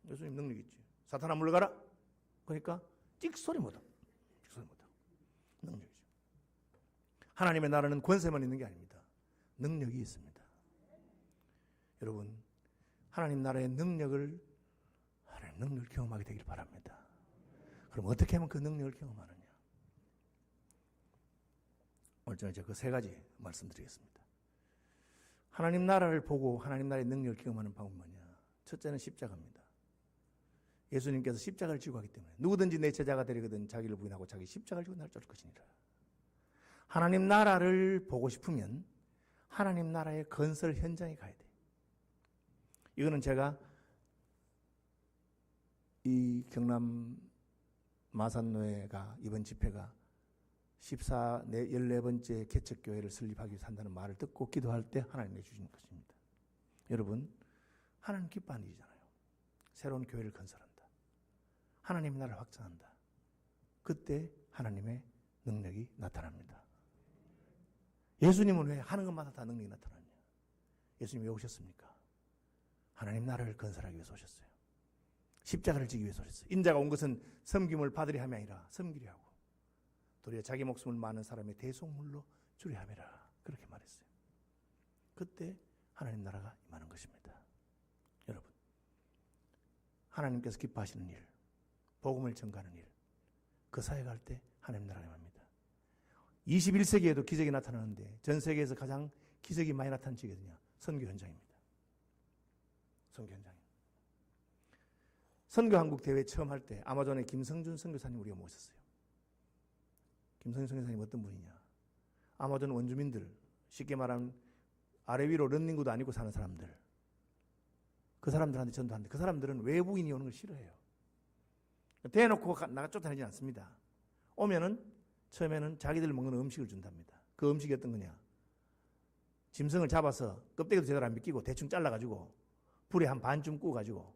[SPEAKER 1] 예수님 능력 있지. 사탄아 물러가라. 그러니까 찍소리 못하고. 찍소리 못하고. 능력이죠. 하나님의 나라는 권세만 있는 게 아닙니다. 능력이 있습니다. 여러분 하나님 나라의 능력을 경험하게 되길 바랍니다. 그럼 어떻게 하면 그 능력을 경험하느냐? 오늘 저는 그 세 가지 말씀드리겠습니다. 하나님 나라를 보고 하나님 나라의 능력을 경험하는 방법은 뭐냐? 첫째는 십자가입니다. 예수님께서 십자가를 지고 하기 때문에 누구든지 내 제자가 되려거든 자기를 부인하고 자기 십자가를 지고 나를 쫓을 것이니라. 하나님 나라를 보고 싶으면 하나님 나라의 건설 현장에 가야 돼. 이거는 제가 이 경남 마산노회가 이번 집회가 14번째 개척교회를 설립하기 위해서 한다는 말을 듣고 기도할 때 하나님이 주신 것입니다. 여러분 하나님 기뻐하는 일이잖아요. 새로운 교회를 건설한다. 하나님의 나라를 확장한다. 그때 하나님의 능력이 나타납니다. 예수님은 왜 하는 것마다 다 능력이 나타나냐? 예수님이 왜 오셨습니까? 하나님 나라를 건설하기 위해서 오셨어요. 십자가를 지기 위해서 오셨어요. 인자가 온 것은 섬김을 받으려 함이 아니라 섬기려 하고 도리어 자기 목숨을 많은 사람의 대속물로 주려 함이라 그렇게 말했어요. 그때 하나님 나라가 임하는 것입니다. 여러분 하나님께서 기뻐하시는 일, 복음을 전가하는 일, 그 사회 갈 때 하나님 나라가 임합니다. 21세기에도 기적이 나타나는데 전 세계에서 가장 기적이 많이 나타난 지역이 어디냐? 선교 현장입니다. 선교 현장. 선교 한국 대회 처음 할 때 아마존의 김성준 선교사님 우리가 모셨어요. 김성준 선교사님 어떤 분이냐? 아마존 원주민들, 쉽게 말하면 아래 위로 런닝구도 아니고 사는 사람들, 그 사람들한테 전도하는데 그 사람들은 외부인이 오는 걸 싫어해요. 대놓고 나가 쫓아내지 않습니다. 오면은 처음에는 자기들 먹는 음식을 준답니다. 그 음식이 어떤 거냐? 짐승을 잡아서 껍데기도 제대로 안 벗기고 대충 잘라가지고 불에 한 반쯤 구워가지고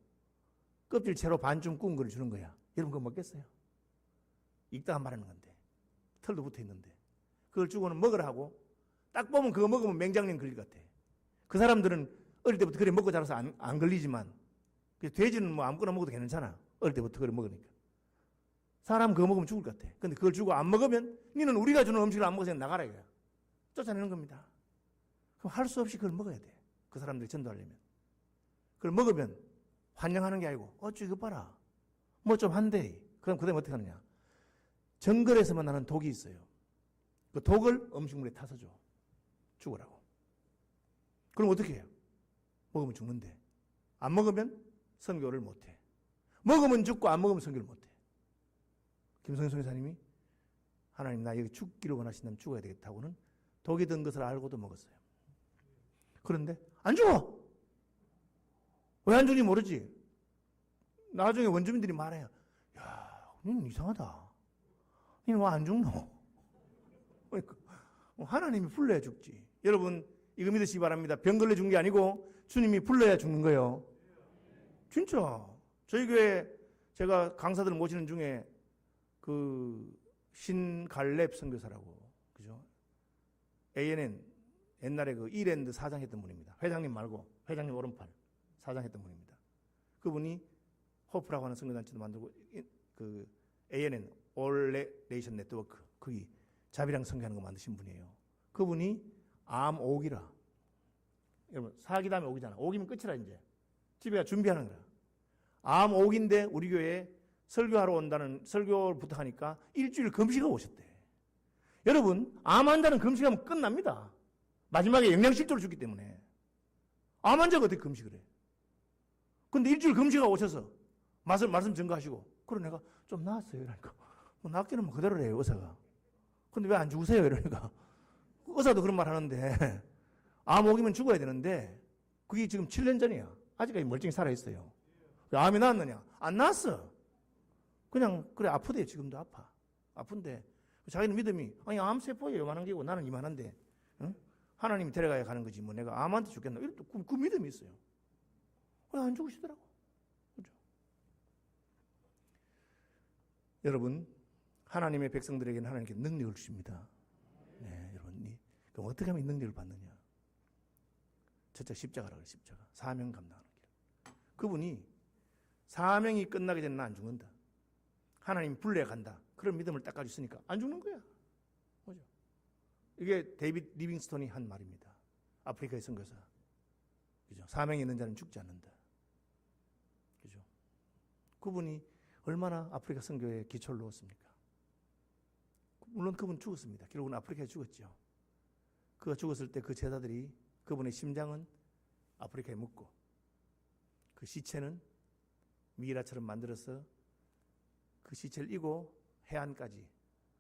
[SPEAKER 1] 껍질 채로 반쯤 구운 걸 주는 거야. 여러분 그거 먹겠어요? 익다가 말하는 건데 털도 붙어 있는데 그걸 주고는 먹으라 하고 딱 보면 그거 먹으면 맹장염 걸릴 것 같아. 그 사람들은 어릴 때부터 그래 먹고 자라서 안 걸리지만 돼지는 뭐 아무거나 먹어도 괜찮아. 어릴 때부터 그래 먹으니까. 사람 그거 먹으면 죽을 것 같아. 근데 그걸 주고 안 먹으면 니는 우리가 주는 음식을 안 먹어서 나가라 이거야. 쫓아내는 겁니다. 그럼 할 수 없이 그걸 먹어야 돼. 그 사람들이 전도하려면. 그걸 먹으면 환영하는 게 아니고 어쭈 이거 봐라. 뭐 좀 한데. 그럼 그 다음에 어떻게 하느냐. 정글에서만 나는 독이 있어요. 그 독을 음식물에 타서 줘. 죽으라고. 그럼 어떻게 해요? 먹으면 죽는데. 안 먹으면 선교를 못해. 먹으면 죽고 안 먹으면 선교를 못해. 김성현 선교사님이 하나님 나 여기 죽기를 원하신다면 죽어야 되겠다고는 독이 든 것을 알고도 먹었어요. 그런데 안 죽어. 왜 안 죽는지 모르지. 나중에 원주민들이 말해요. 야, 너는 이상하다. 너는 왜 안 죽노? 그러니까 하나님이 불러야 죽지. 여러분 이거 믿으시기 바랍니다. 병 걸려 죽은 게 아니고 주님이 불러야 죽는 거예요. 진짜. 저희 교회 제가 강사들 모시는 중에 그 신갈렙 선교사라고, 그죠? ANN 옛날에 그 이랜드 사장 했던 분입니다. 회장님 말고 회장님 오른팔 사장 했던 분입니다. 그분이 호프라고 하는 선교단체도 만들고 그 ANN All Nation Network 거기 자비랑 선교하는 거 만드신 분이에요. 그분이 암 5기라. 여러분 사기 다음에 5기잖아. 5기면 끝이라 이제. 집에 가 준비하는 거야. 암 5기인데 우리 교회에 설교하러 온다는 설교를 부탁하니까 일주일 금식하고 오셨대. 여러분 암 환자는 금식하면 끝납니다. 마지막에 영양실조를 주기 때문에. 암 환자가 어떻게 금식을 해? 근데 일주일 금식하고 오셔서 말씀 전가하시고, 그래 내가 좀 나았어요. 이러니까 뭐 낫기는 뭐 그대로래요 의사가. 근데 왜 안 죽으세요? 이러니까 의사도 그런 말 하는데 암 오기면 죽어야 되는데 그게 지금 7년 전이야. 아직까지 멀쩡히 살아있어요. 왜 암이 나았느냐? 안 나았어. 그냥 그래 아프대요. 지금도 아파. 아픈데 자기는 믿음이 아니 암세포에 요만한 게고 나는 이만한데 응? 하나님이 데려가야 가는 거지 뭐 내가 암한테 죽겠나? 이런 그 믿음이 있어요. 왜 안 죽으시더라고. 그죠? 여러분 하나님의 백성들에게는 하나님께 능력을 주십니다. 네, 여러분 그럼 어떻게 하면 이 능력을 받느냐? 첫째 십자가라고 해요. 십자가. 사명 감당하는 길. 그분이 사명이 끝나기 전에는 안 죽는다. 하나님 불러야 간다. 그런 믿음을 딱 가지고 있으니까 안 죽는 거야. 그죠? 이게 데이빗 리빙스톤이 한 말입니다. 아프리카의 선교사. 그죠? 사명이 있는 자는 죽지 않는다. 그죠? 그분이 얼마나 아프리카 선교에 기초를 놓았습니까? 물론 그분 죽었습니다. 결국은 아프리카에 죽었죠. 그가 죽었을 때 그 제자들이 그분의 심장은 아프리카에 묻고 그 시체는 미이라처럼 만들어서 그 시체를 이고 해안까지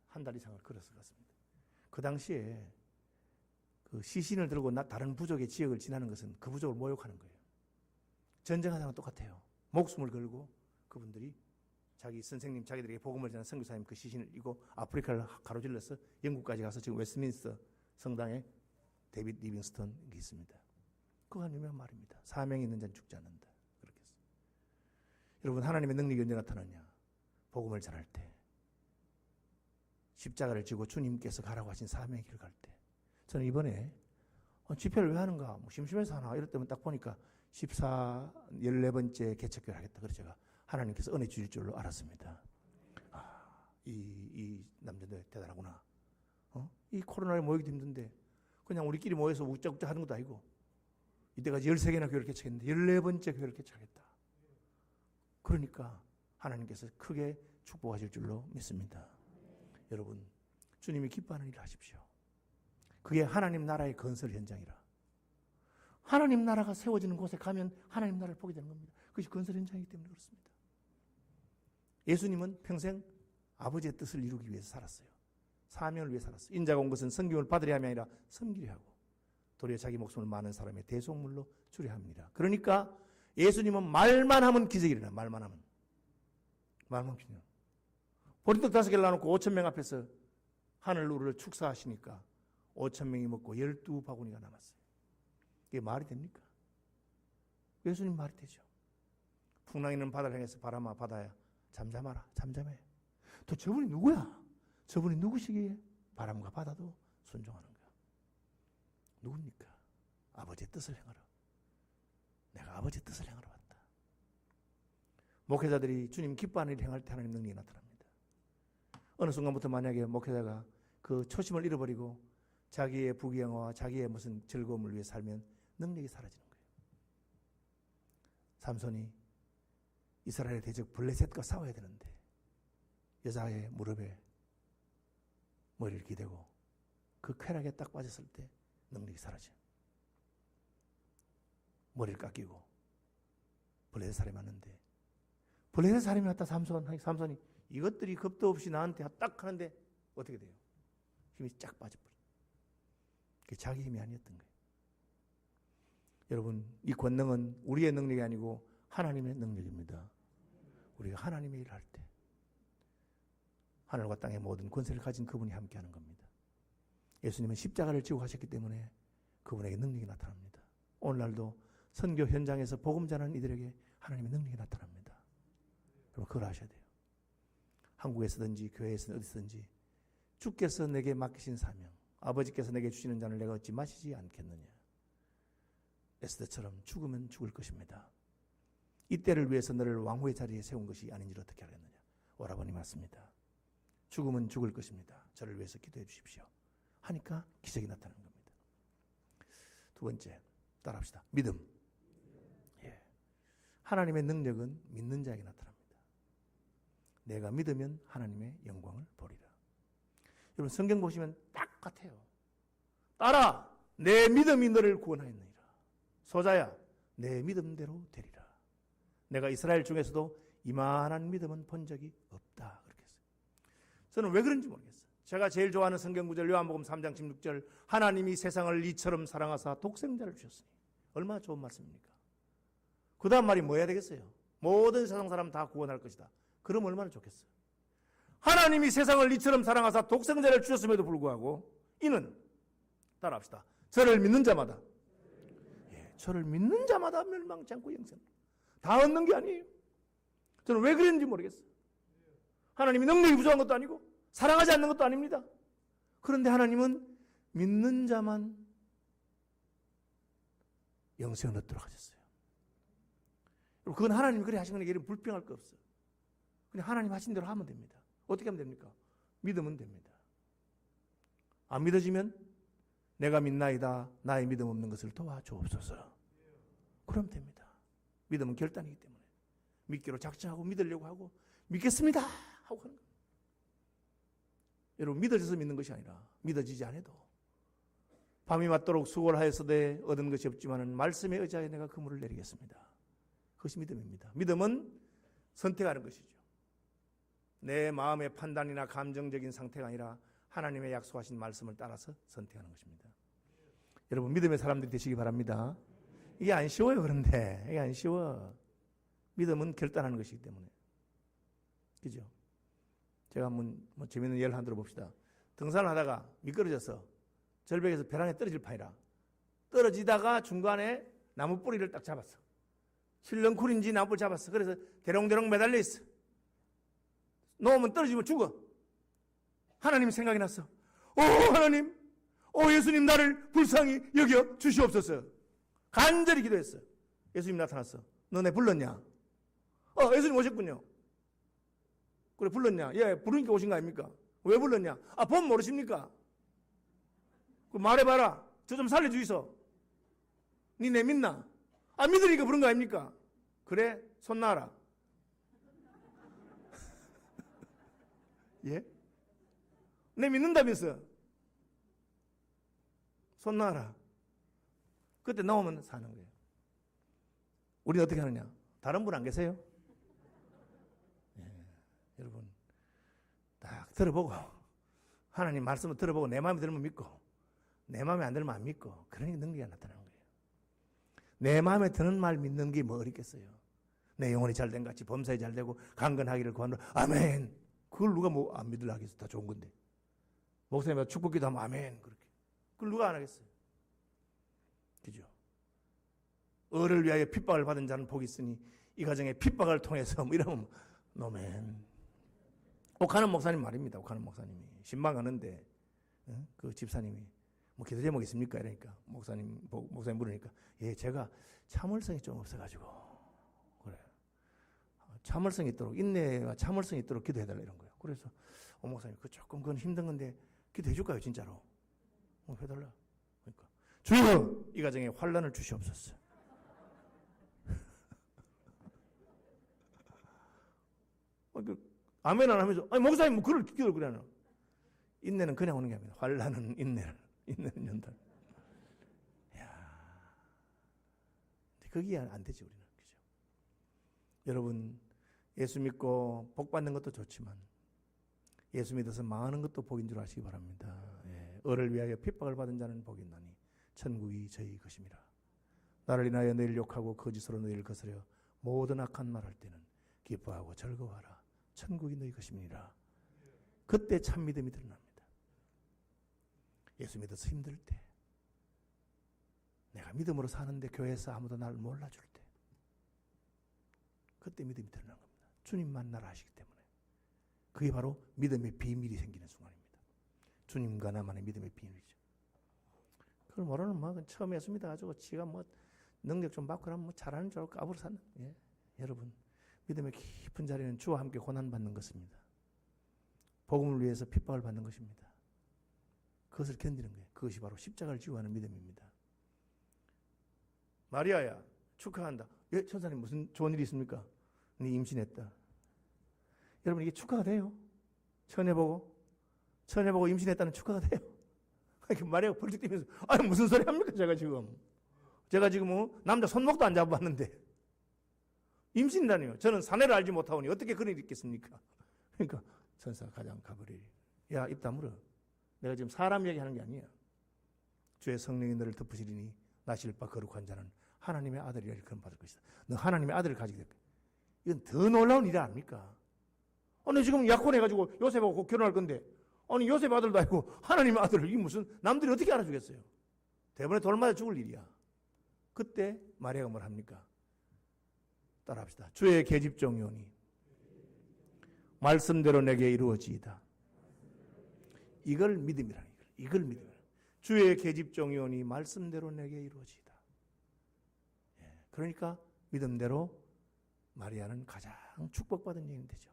[SPEAKER 1] 한 달 이상을 걸어서 갔습니다. 그 당시에 그 시신을 들고 다른 부족의 지역을 지나는 것은 그 부족을 모욕하는 거예요. 전쟁하자랑 똑같아요. 목숨을 걸고 그분들이 자기 선생님, 자기들에게 복음을 전한 선교사님 그 시신을 이고 아프리카를 가로질러서 영국까지 가서 지금 웨스트민스터 성당에 데이빗 리빙스턴이 있습니다. 그가 유명한 말입니다. 사명이 있는 자는 죽지 않는다. 그렇게 했어요. 여러분 하나님의 능력이 언제 나타나냐? 복음을 전할 때, 십자가를 지고 주님께서 가라고 하신 사명의 길을 갈 때. 저는 이번에 집회를 왜 하는가? 뭐 심심해서 하나? 이럴 때면 딱 보니까 14번째 개척교회를 하겠다. 그래서 제가 하나님께서 은혜 주실 줄로 알았습니다. 이 남자들 대단하구나. 이 코로나에 모이기도 힘든데 그냥 우리끼리 모여서 웃짝웃짝 하는 것도 아니고 이때까지 13개나 교회를 개척했는데 14번째 교회를 개척하겠다. 그러니까 하나님께서 크게 축복하실 줄로 믿습니다. 여러분 주님이 기뻐하는 일을 하십시오. 그게 하나님 나라의 건설 현장이라. 하나님 나라가 세워지는 곳에 가면 하나님 나라를 보게 되는 겁니다. 그것이 건설 현장이기 때문에 그렇습니다. 예수님은 평생 아버지의 뜻을 이루기 위해서 살았어요. 사명을 위해 살았어요. 인자가 온 것은 섬김을 받으려 함이 아니라 섬기려 하고 도리어 자기 목숨을 많은 사람의 대속물로 주려 합니다. 그러니까 예수님은 말만 하면 기적이 일어나. 말만 하면 기적. 보리떡 5개를 놔놓고 5,000명 앞에서 하늘루를 축사하시니까 5,000명이 먹고 12바구니가 남았어요. 이게 말이 됩니까? 예수님 말이 되죠. 풍랑 있는 바다를 향해서 바람아 바다야 잠잠하라. 잠잠해. 또 저분이 누구야? 저분이 누구시기에 바람과 바다도 순종하는 거야. 누굽니까? 아버지의 뜻을 행하라. 내가 아버지의 뜻을 행하러 왔다. 목회자들이 주님 기뻐하는 일을 행할 때 하나님 능력이 나타납니다. 어느 순간부터 만약에 목회자가 그 초심을 잃어버리고 자기의 부귀영화와 자기의 무슨 즐거움을 위해 살면 능력이 사라지는 거예요. 삼손이 이스라엘의 대적 블레셋과 싸워야 되는데 여자의 무릎에 머리를 기대고 그 쾌락에 딱 빠졌을 때 능력이 사라져요. 머리를 깎이고 블레셋 사람이 왔는데 블레셋 사람이 왔다. 삼손이 이것들이 겁도 없이 나한테 딱 하는데 어떻게 돼요? 힘이 쫙 빠져버려요. 그게 자기 힘이 아니었던 거예요. 여러분 이 권능은 우리의 능력이 아니고 하나님의 능력입니다. 우리가 하나님의 일을 할 때 하늘과 땅의 모든 권세를 가진 그분이 함께하는 겁니다. 예수님은 십자가를 지고 가셨기 때문에 그분에게 능력이 나타납니다. 오늘날도 선교 현장에서 복음 전하는 이들에게 하나님의 능력이 나타납니다. 여러분 그걸 아셔야 돼요. 한국에서든지 교회에서든 어디서든지 주께서 내게 맡기신 사명, 아버지께서 내게 주시는 잔을 내가 어찌 마시지 않겠느냐. 에스더처럼 죽으면 죽을 것입니다. 이때를 위해서 너를 왕후의 자리에 세운 것이 아닌지 어떻게 하겠느냐. 오라버니 맞습니다. 죽으면 죽을 것입니다. 저를 위해서 기도해 주십시오. 하니까 기적이 나타나는 겁니다. 두 번째, 따라합시다. 믿음. 예. 하나님의 능력은 믿는 자에게 나타납니다. 내가 믿으면 하나님의 영광을 보리라. 여러분 성경 보시면 딱 같아요. 따라 내 믿음이 너를 구원하였느니라. 소자야 내 믿음대로 되리라. 내가 이스라엘 중에서도 이만한 믿음은 본 적이 없다. 그렇게 했어요. 저는 왜 그런지 모르겠어요. 제가 제일 좋아하는 성경 구절 요한복음 3장 16절 하나님이 세상을 이처럼 사랑하사 독생자를 주셨으니 얼마나 좋은 말씀입니까? 그 다음 말이 뭐 해야 되겠어요? 모든 세상 사람 다 구원할 것이다. 그럼 얼마나 좋겠어요? 하나님이 세상을 이처럼 사랑하사 독생자를 주셨음에도 불구하고 이는 따라합시다. 저를 믿는 자마다 저를 믿는 자마다 멸망치 않고 영생. 다 얻는 게 아니에요. 저는 왜 그랬는지 모르겠어요. 하나님이 능력이 부족한 것도 아니고 사랑하지 않는 것도 아닙니다. 그런데 하나님은 믿는 자만 영생을 얻도록 하셨어요. 그건 하나님이 그래 하신 거니까 불평할 거 없어요. 그냥 하나님 하신 대로 하면 됩니다. 어떻게 하면 됩니까? 믿으면 됩니다. 안 믿어지면 내가 믿나이다. 나의 믿음 없는 것을 도와주옵소서. 그럼 됩니다. 믿음은 결단이기 때문에 믿기로 작정하고 믿으려고 하고 믿겠습니다 하고 하는 거예요. 여러분 믿어져서 믿는 것이 아니라 믿어지지 않아도 밤이 맞도록 수고를 하였으되 얻은 것이 없지만은 말씀에 의지하여 내가 그물을 내리겠습니다. 그것이 믿음입니다. 믿음은 선택하는 것이죠. 내 마음의 판단이나 감정적인 상태가 아니라 하나님의 약속하신 말씀을 따라서 선택하는 것입니다. 여러분 믿음의 사람들이 되시기 바랍니다. 이게 안 쉬워요. 그런데 이게 안 쉬워. 믿음은 결단하는 것이기 때문에. 그죠? 제가 한번 재미있는 예를 하나 들어봅시다. 등산을 하다가 미끄러져서 절벽에서 벼랑에 떨어질 판이라 떨어지다가 중간에 나무 뿌리를 딱 잡았어. 실렁쿨인지 나무를 잡았어. 그래서 대롱대롱 매달려 있어. 놓으면 떨어지면 죽어. 하나님 생각이 났어. 오 하나님, 오 예수님 나를 불쌍히 여겨 주시옵소서. 간절히 기도했어. 예수님 나타났어. 너네 불렀냐? 예수님 오셨군요. 그래 불렀냐? 예, 부르니까 오신 거 아닙니까? 왜 불렀냐? 본 모르십니까? 그 말해봐라. 저 좀 살려주이소. 니네 믿나? 믿으니까 부른 거 아닙니까? 그래 손 놔라. 예? 내 믿는다면서 손 놔라. 그때 나오면 사는 거예요. 우리는 어떻게 하느냐? 다른 분 안 계세요? 예, 여러분 딱 들어보고 하나님 말씀을 들어보고 내 마음에 들면 믿고 내 마음에 안 들면 안 믿고 그러니 능력이 나타나는 거예요. 내 마음에 드는 말 믿는 게 뭐 어렵겠어요? 내 영혼이 잘된 같이 범사에 잘되고 강건하기를 구하노라. 아멘. 그걸 누가 뭐 안 믿으려 하겠어? 다 좋은 건데. 목사님이 축복기도 하면 아멘. 그렇게. 그걸 누가 안 하겠어요? 그죠? 을을 위하여 핍박을 받은 자는 복이 있으니 이 가정에 핍박을 통해서 뭐 이러면 노멘. 옥하는 목사님 말입니다. 옥하는 목사님이 신방 가는데 그 집사님이 뭐 기도 제목 있습니까? 이러니까 목사님 물으니까 예 제가 참을성이 좀 없어가지고 그래 참을성이 있도록 인내와 참을성이 있도록 기도해달라 이런 거예요. 그래서 목사님 그 조금 그건 힘든 건데 기도해 줄까요 진짜로? 해달라. 그러니까 주여 이 가정에 환난을 주시옵소서. 아멘 안 하면서 목사님 뭐 그걸 기도를 그래 하나. 인내는 그냥 오는 게 아니라 환난은 인내는 연단. 야, 그게 안 되지 우리는. 그죠? 여러분 예수 믿고 복 받는 것도 좋지만 예수 믿어서 망하는 것도 복인 줄 아시기 바랍니다. 예, 을을 위하여 핍박을 받은 자는 복이 있나니 천국이 저희 것임이라. 나를 인하여 너희를 욕하고 거짓으로 너희를 거스려 모든 악한 말 할 때는 기뻐하고 즐거워하라. 천국이 너희 것임이라. 그때 참 믿음이 드러납니다. 예수 믿어서 힘들 때 내가 믿음으로 사는데 교회에서 아무도 나를 몰라줄 때, 그때 믿음이 드러나는 겁니다. 주님만 나를 아시기 때문에. 그게 바로 믿음의 비밀이 생기는 순간입니다. 주님과 나만의 믿음의 비밀이죠. 그걸 모르는 뭐 처음 했습니다. 가지고 지가 뭐 능력 좀 받고 나면 뭐 잘하는 줄 알고 까불어 사는. 예. 여러분, 믿음의 깊은 자리는 주와 함께 고난받는 것입니다. 복음을 위해서 핍박을 받는 것입니다. 그것을 견디는 거예요. 그것이 바로 십자가를 지고 하는 믿음입니다. 마리아야, 축하한다. 예, 천사님 무슨 좋은 일이 있습니까? 네 임신했다. 여러분, 이게 축하가 돼요? 처녀 보고 임신했다는 축하가 돼요? 마리아가 벌떡 뛰면서, 아니 무슨 소리 합니까? 제가 지금 남자 손목도 안 잡아봤는데 임신이라니요. 저는 사내를 알지 못하오니 어떻게 그런 일이 있겠습니까? 그러니까 천사가 가장 가버리리. 야, 입 다물어. 내가 지금 사람 얘기하는 게 아니야. 주의 성령이 너를 덮으시리니 나실 바 거룩한 자는 하나님의 아들이라 일컬음 받을 것이다. 너 하나님의 아들을 가지게 될 거야. 이건 더 놀라운 일이 아닙니까? 아니 지금 약혼해가지고 요셉하고 곧 결혼할 건데, 아니 요셉 아들도 아니고 하나님의 아들을, 이게 무슨 남들이 어떻게 알아주겠어요? 대번에 돌 맞아 죽을 일이야. 그때 마리아가 뭘 합니까? 따라합시다. 주의 계집종이오니 말씀대로 내게 이루어지이다. 이걸 믿음이라는 거예요. 이걸 믿음이라. 주의 계집종이오니 말씀대로 내게 이루어지이다. 예, 그러니까 믿음대로 마리아는 가장 축복받은 여인이 되죠.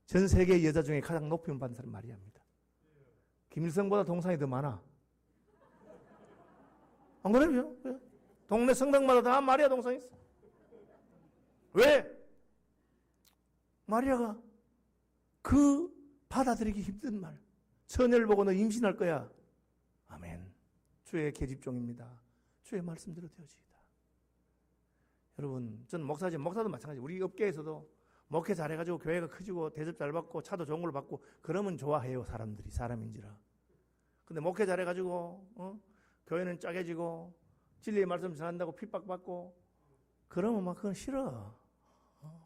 [SPEAKER 1] 전 세계 여자 중에 가장 높임 받은 사람이 마리아입니다. 김일성보다 동상이 더 많아. 안 그래요? 동네 성당마다 다 마리아 동상이 있어. 왜? 마리아가 그 받아들이기 힘든 말, 처녀를 보고 너 임신할 거야. 아멘. 주의 계집종입니다. 주의 말씀대로 되어지이다. 여러분, 저는 목사도 마찬가지. 우리 업계에서도 목회 잘해가지고 교회가 커지고 대접 잘 받고 차도 좋은 걸 받고 그러면 좋아해요. 사람들이, 사람인지라. 근데 목회 잘해가지고 교회는 짜게지고 진리의 말씀 전한다고 핍박받고 그러면 막 그건 싫어.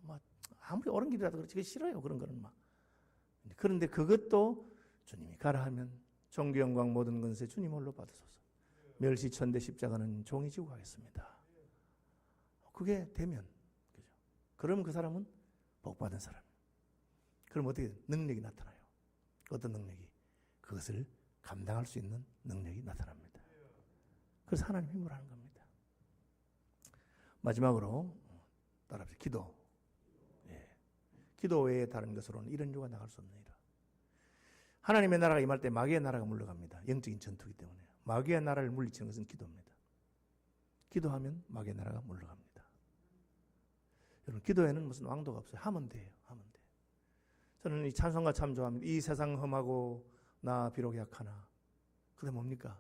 [SPEAKER 1] 막 아무리 옳은 길이라도 그렇지, 그게 싫어요. 그런 거는 막. 그런데 그것도 주님이 가라 하면 존귀 영광 모든 건세 주님 홀로 받으소서. 멸시천대 십자가는 종이 지고 가겠습니다. 그게 되면, 그죠? 그러면 그 사람은 복받은 사람. 그럼 어떻게 능력이 나타나요? 어떤 능력이? 그것을 감당할 수 있는 능력이 나타납니다. 그래서 하나님 힘으로 하는 겁니다. 마지막으로 따라합시다. 기도. 예. 기도 외에 다른 것으로는 이런 유가 나갈 수 없느니라. 하나님의 나라가 임할 때 마귀의 나라가 물러갑니다. 영적인 전투이기 때문에. 마귀의 나라를 물리치는 것은 기도입니다. 기도하면 마귀의 나라가 물러갑니다. 여러분, 기도에는 무슨 왕도가 없어요. 하면 돼요. 하면 돼. 저는 이 찬송가 참 좋아합니다. 이 세상 험하고 나 비록 약하나. 그게 뭡니까?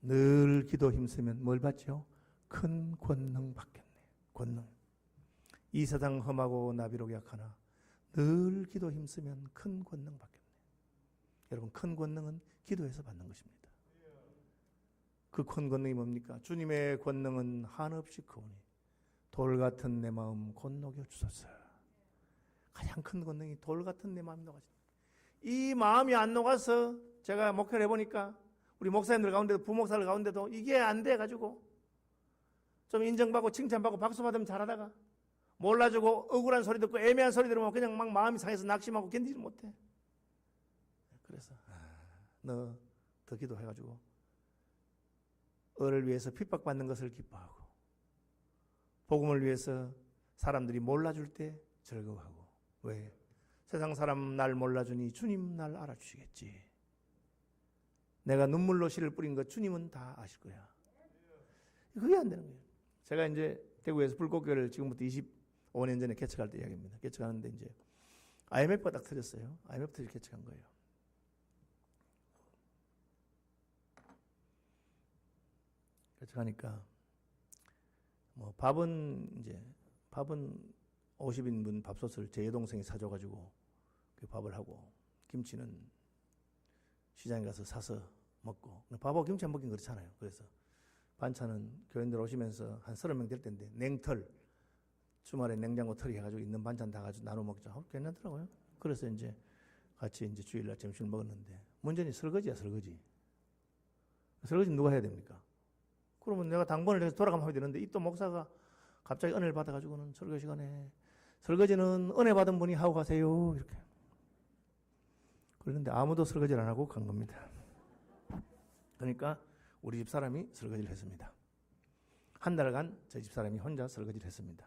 [SPEAKER 1] 늘 기도 힘쓰면 뭘 받죠? 큰 권능 받겠네. 권능. 이 세상 험하고 나 비록 약하나 늘 기도 힘쓰면 큰 권능 받겠네. 여러분, 큰 권능은 기도에서 받는 것입니다. 그 큰 권능이 뭡니까? 주님의 권능은 한없이 크오니 돌 같은 내 마음 곧 녹여 주소서. 가장 큰 권능이 돌 같은 내 마음이 녹아진다. 이 마음이 안 녹아서 제가 목회를 해보니까 우리 목사님들 가운데도 부목사들 가운데도 이게 안 돼가지고 좀 인정받고 칭찬받고 박수 받으면 잘하다가 몰라주고 억울한 소리 듣고 애매한 소리 들으면 그냥 막 마음이 상해서 낙심하고 견디지 못해. 그래서 너 더 기도해가지고 을을 위해서 핍박받는 것을 기뻐하고 복음을 위해서 사람들이 몰라줄 때 즐거워하고. 왜? 세상 사람 날 몰라주니 주님 날 알아주시겠지. 내가 눈물로 씨를 뿌린 것 주님은 다 아실 거야. 그게 안 되는 거예요. 제가 이제 대구에서 불꽃교회를 지금부터 25년 전에 개척할 때 이야기입니다. 개척하는데 이제 IMF가 딱 터졌어요. IMF 터져 개척한 거예요. 개척하니까 뭐 밥은 50인분 밥솥을 제 여동생이 사줘가지고 그 밥을 하고 김치는 시장에 가서 사서 먹고 밥하고 김치 안 먹긴 그렇잖아요. 그래서 반찬은 교인들 오시면서 한 30명 될 텐데 냉털 주말에 냉장고 털이 해가지고 있는 반찬 다 가지고 나눠 먹자. 괜찮더라고요. 그래서 이제 같이 이제 주일날 점심을 먹었는데 문제는 설거지야. 설거지 누가 해야 됩니까? 그러면 내가 당번을 해서 돌아가면 하면 되는데 이 또 목사가 갑자기 은혜를 받아가지고는 설교 시간에 설거지는 은혜 받은 분이 하고 가세요 이렇게. 그런데 아무도 설거지를 안 하고 간 겁니다. 그러니까 우리 집 사람이 설거지를 했습니다. 한 달간 저희 집 사람이 혼자 설거지를 했습니다.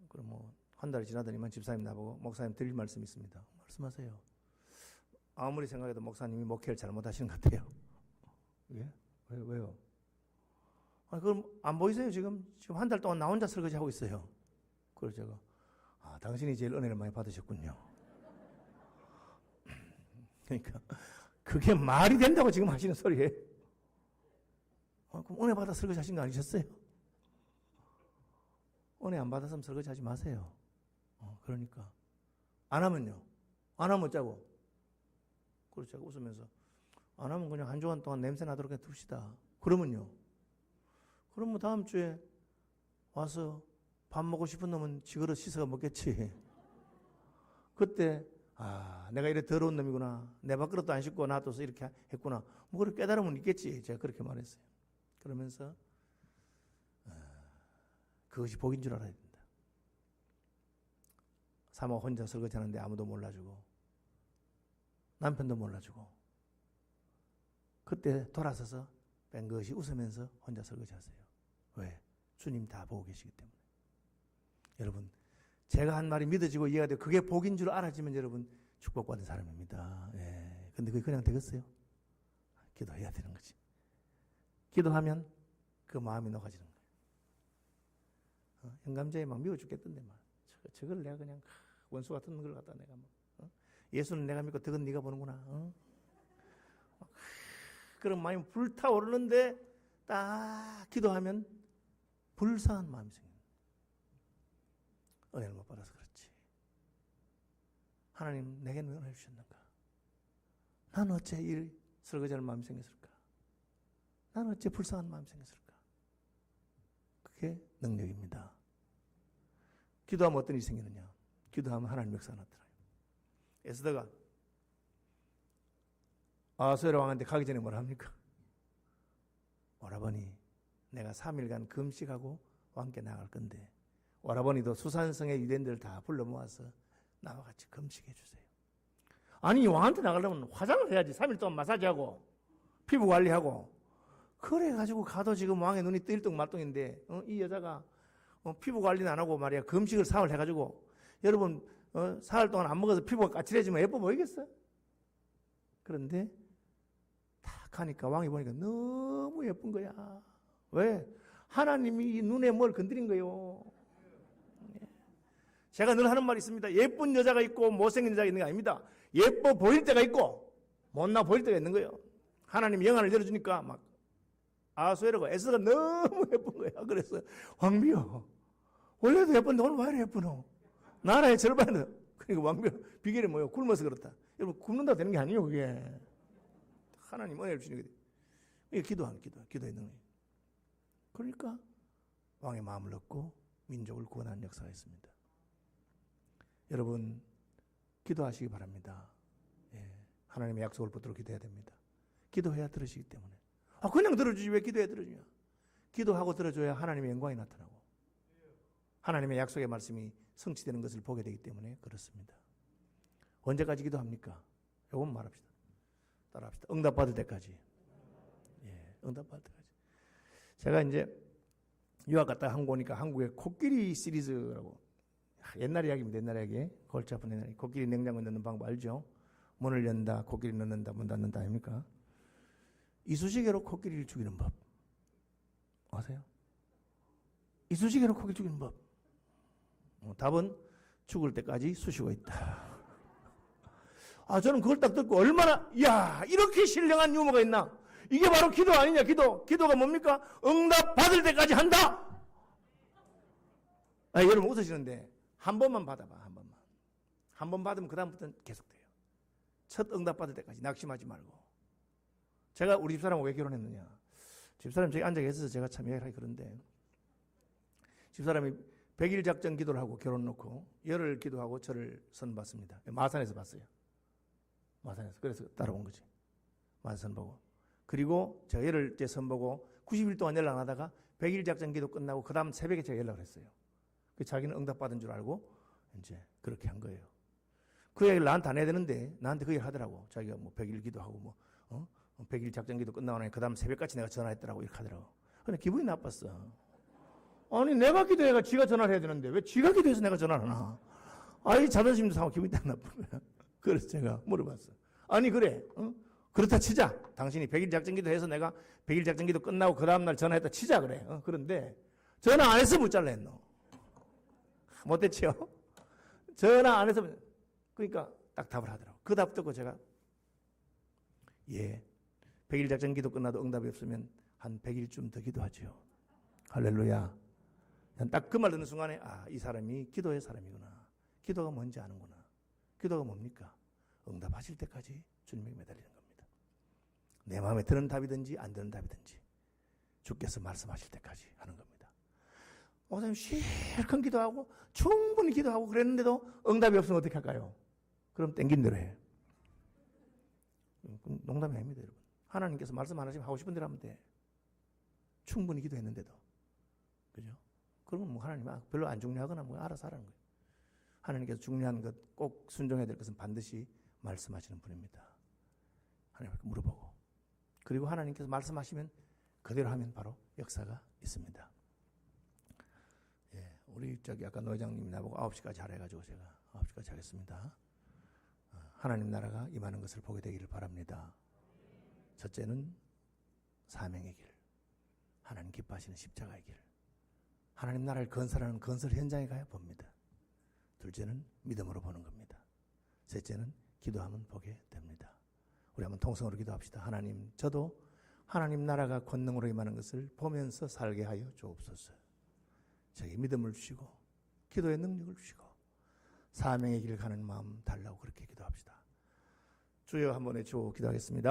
[SPEAKER 1] 그럼 뭐 한 달이 지나더니만 집사님 나보고 목사님 드릴 말씀이 있습니다. 말씀하세요. 아무리 생각해도 목사님이 목회를 잘못하시는 것 같아요. 예? 왜요? 아, 그럼 안 보이세요? 지금 한 달 동안 나 혼자 설거지 하고 있어요. 그래서 제가 당신이 제일 은혜를 많이 받으셨군요. 그러니까 그게 말이 된다고 지금 하시는 소리예요. 그럼 은혜 받아 설거지 하신 거 아니셨어요? 은혜 안 받았으면 설거지 하지 마세요. 그러니까 안 하면요. 안 하면 짜고. 그래서 제가 웃으면서 안 하면 그냥 한 주간 동안 냄새 나도록 그냥 둡시다. 그러면요. 그럼 뭐 다음 주에 와서 밥 먹고 싶은 놈은 지그러 씻어가 먹겠지. 그때 내가 이래 더러운 놈이구나. 내 밥그릇도 안 씻고 놔둬서 이렇게 했구나. 뭐 그렇게 깨달으면 있겠지. 제가 그렇게 말했어요. 그러면서 그것이 복인 줄 알아야 된다. 사모 혼자 설거지 하는데 아무도 몰라주고 남편도 몰라주고 그때 돌아서서 뺑긋이 웃으면서 혼자 설거지 하세요. 왜? 주님 다 보고 계시기 때문에. 여러분 제가 한 말이 믿어지고 이해가 되고 그게 복인 줄 알아지면 여러분 축복받은 사람입니다. 예. 근데 그게 그냥 되겠어요? 기도해야 되는 거지. 기도하면 그 마음이 녹아지는 거예요. 영감자에 막 미워 죽겠던데 막 저걸 내가 그냥 원수 같은 걸 갖다 내가 예수는 내가 믿고 덕은 네가 보는구나. 그런 마음이 불타오르는데 딱 기도하면 불쌍한 마음이 생겨요. 은혜를 못 받아서 그렇지. 하나님 내게는 왜 은혜를 주셨는가? 난 어째 이 설거지할 마음이 생겼을까? 난 어째 불쌍한 마음이 생겼을까? 그게 능력입니다. 기도하면 어떤 일이 생기느냐? 기도하면 하나님 역사가 나타나요. 에스더가 아하수에로 왕한테 가기 전에 뭐라 합니까? 오라버니 내가 3일간 금식하고 왕께 나갈 건데 오라버니도 수산성의 유대인들을 다 불러 모아서 나와 같이 금식해 주세요. 아니 왕한테 나가려면 화장을 해야지. 3일 동안 마사지하고 피부 관리하고 그래가지고 가도 지금 왕의 눈이 뜰뚱말뚱인데 이 여자가 피부 관리는 안 하고 말이야 금식을 사흘 해가지고 여러분 사흘 동안 안 먹어서 피부가 까칠해지면 예뻐 보이겠어요? 그런데 딱 가니까 왕이 보니까 너무 예쁜 거야. 왜? 하나님이 눈에 뭘 건드린 거예요. 제가 늘 하는 말이 있습니다. 예쁜 여자가 있고 못생긴 여자가 있는 게 아닙니다. 예뻐 보일 때가 있고 못나 보일 때가 있는 거예요. 하나님이 영안을 열어주니까 막 아하수에로가 에스더가 너무 예쁜 거야. 그래서 왕비여 원래도 예쁜데 오늘 왜 이래 예쁘노? 나라의 절반은 그러니까 왕비여 비결이 뭐예요? 굶어서 그렇다. 여러분 굶는다 되는 게 아니에요. 그게 하나님 은혜를 주시는 거예요. 이게 기도의 능력. 그러니까 왕의 마음을 얻고 민족을 구원하는 역사가 있습니다. 여러분 기도하시기 바랍니다. 예, 하나님의 약속을 붙들어 기도해야 됩니다. 기도해야 들으시기 때문에. 그냥 들어주지 왜 기도해야 들어주냐? 기도하고 들어줘야 하나님의 영광이 나타나고 하나님의 약속의 말씀이 성취되는 것을 보게 되기 때문에 그렇습니다. 언제까지 기도합니까? 요건 말합시다. 따라합시다. 응답받을 때까지. 예, 응답받을 때까지. 제가 이제 유학 갔다 한국 오니까 한국의 코끼리 시리즈라고 옛날 이야기입니다. 옛날 이야기. 골치 아픈 옛날 이야기. 코끼리 냉장고에 넣는 방법 알죠? 문을 연다, 코끼리 넣는다, 문 닫는다 아닙니까? 이쑤시개로 코끼리를 죽이는 법 아세요? 이쑤시개로 코끼리 죽이는 법. 답은 죽을 때까지 쑤시고 있다. 저는 그걸 딱 듣고 얼마나 이렇게 신령한 유머가 있나? 이게 바로 기도 아니냐? 기도가 뭡니까? 응답 받을 때까지 한다. 여러분 웃으시는데 한 번만 받아봐. 한 번 받으면 그 다음부터는 계속돼요. 첫 응답 받을 때까지 낙심하지 말고. 제가 우리 집사람하고 왜 결혼했느냐? 집사람 저기 앉아 계셔서 제가 참 이야기하기 그런데 집사람이 100일 작전 기도를 하고 결혼 놓고 열흘 기도하고 저를 선봤습니다. 마산에서 봤어요. 마산에서. 그래서 따라온 거지. 마산 보고. 그리고 제가 열흘째 선보고 90일 동안 연락 안 하다가 100일 작전 기도 끝나고 그 다음 새벽에 제가 연락을 했어요. 자기는 응답받은 줄 알고 이제 그렇게 한 거예요. 그 얘기를 나한테 안 해야 되는데 나한테 그 얘기를 하더라고. 자기가 뭐 100일 기도하고 100일 작전 기도 끝나고 나니 그 다음 새벽까지 내가 전화했더라고 이렇게 하더라고. 근데 기분이 나빴어. 아니 내가 기도해가 지가 전화를 해야 되는데 왜 지가 기도해서 내가 전화를 하나. 아이 자존심도 상하고 기분이 딱 나쁜 거야. 그래서 제가 물어봤어. 아니 그래 그렇다 치자. 당신이 100일 작전 기도해서 내가 100일 작전 기도 끝나고 그 다음날 전화했다 치자 그래. 그런데 전화 안 해서 못 잘라 했노. 못됐지요? 전화 안 해서 그러니까 딱 답을 하더라고. 그 답 듣고 제가 100일 작전 기도 끝나도 응답이 없으면 한 100일쯤 더 기도하지요. 할렐루야. 딱 그 말 듣는 순간에 이 사람이 기도의 사람이구나. 기도가 뭔지 아는구나. 기도가 뭡니까? 응답하실 때까지 주님에게 매달리는 겁니다. 내 마음에 드는 답이든지 안 드는 답이든지 주께서 말씀하실 때까지 하는 겁니다. 목사님 실컷 기도하고 충분히 기도하고 그랬는데도 응답이 없으면 어떻게 할까요? 그럼 땡긴 대로 해. 농담이 아닙니다, 여러분. 하나님께서 말씀 안 하시면 하고 싶은 대로 하면 돼. 충분히 기도했는데도. 그죠? 그러면 뭐 하나님 별로 안 중요하거나 뭐 알아서 하라는 거예요. 하나님께서 중요한 것, 꼭 순종해야 될 것은 반드시 말씀하시는 분입니다. 하나님께 물어보고. 그리고 하나님께서 말씀하시면 그대로 하면 바로 역사가 있습니다. 우리 아까 노회장님이 나보고 9시까지 하라 해가지고 제가 9시까지 하겠습니다. 하나님 나라가 임하는 것을 보게 되기를 바랍니다. 첫째는 사명의 길, 하나님 기뻐하시는 십자가의 길, 하나님 나라를 건설하는 건설 현장에 가야 봅니다. 둘째는 믿음으로 보는 겁니다. 셋째는 기도하면 보게 됩니다. 우리 한번 통성으로 기도합시다. 하나님, 저도 하나님 나라가 권능으로 임하는 것을 보면서 살게 하여 주옵소서. 저에게 믿음을 주시고 기도의 능력을 주시고 사명의 길을 가는 마음 달라고 그렇게 기도합시다. 주여 한번 외치고 기도하겠습니다.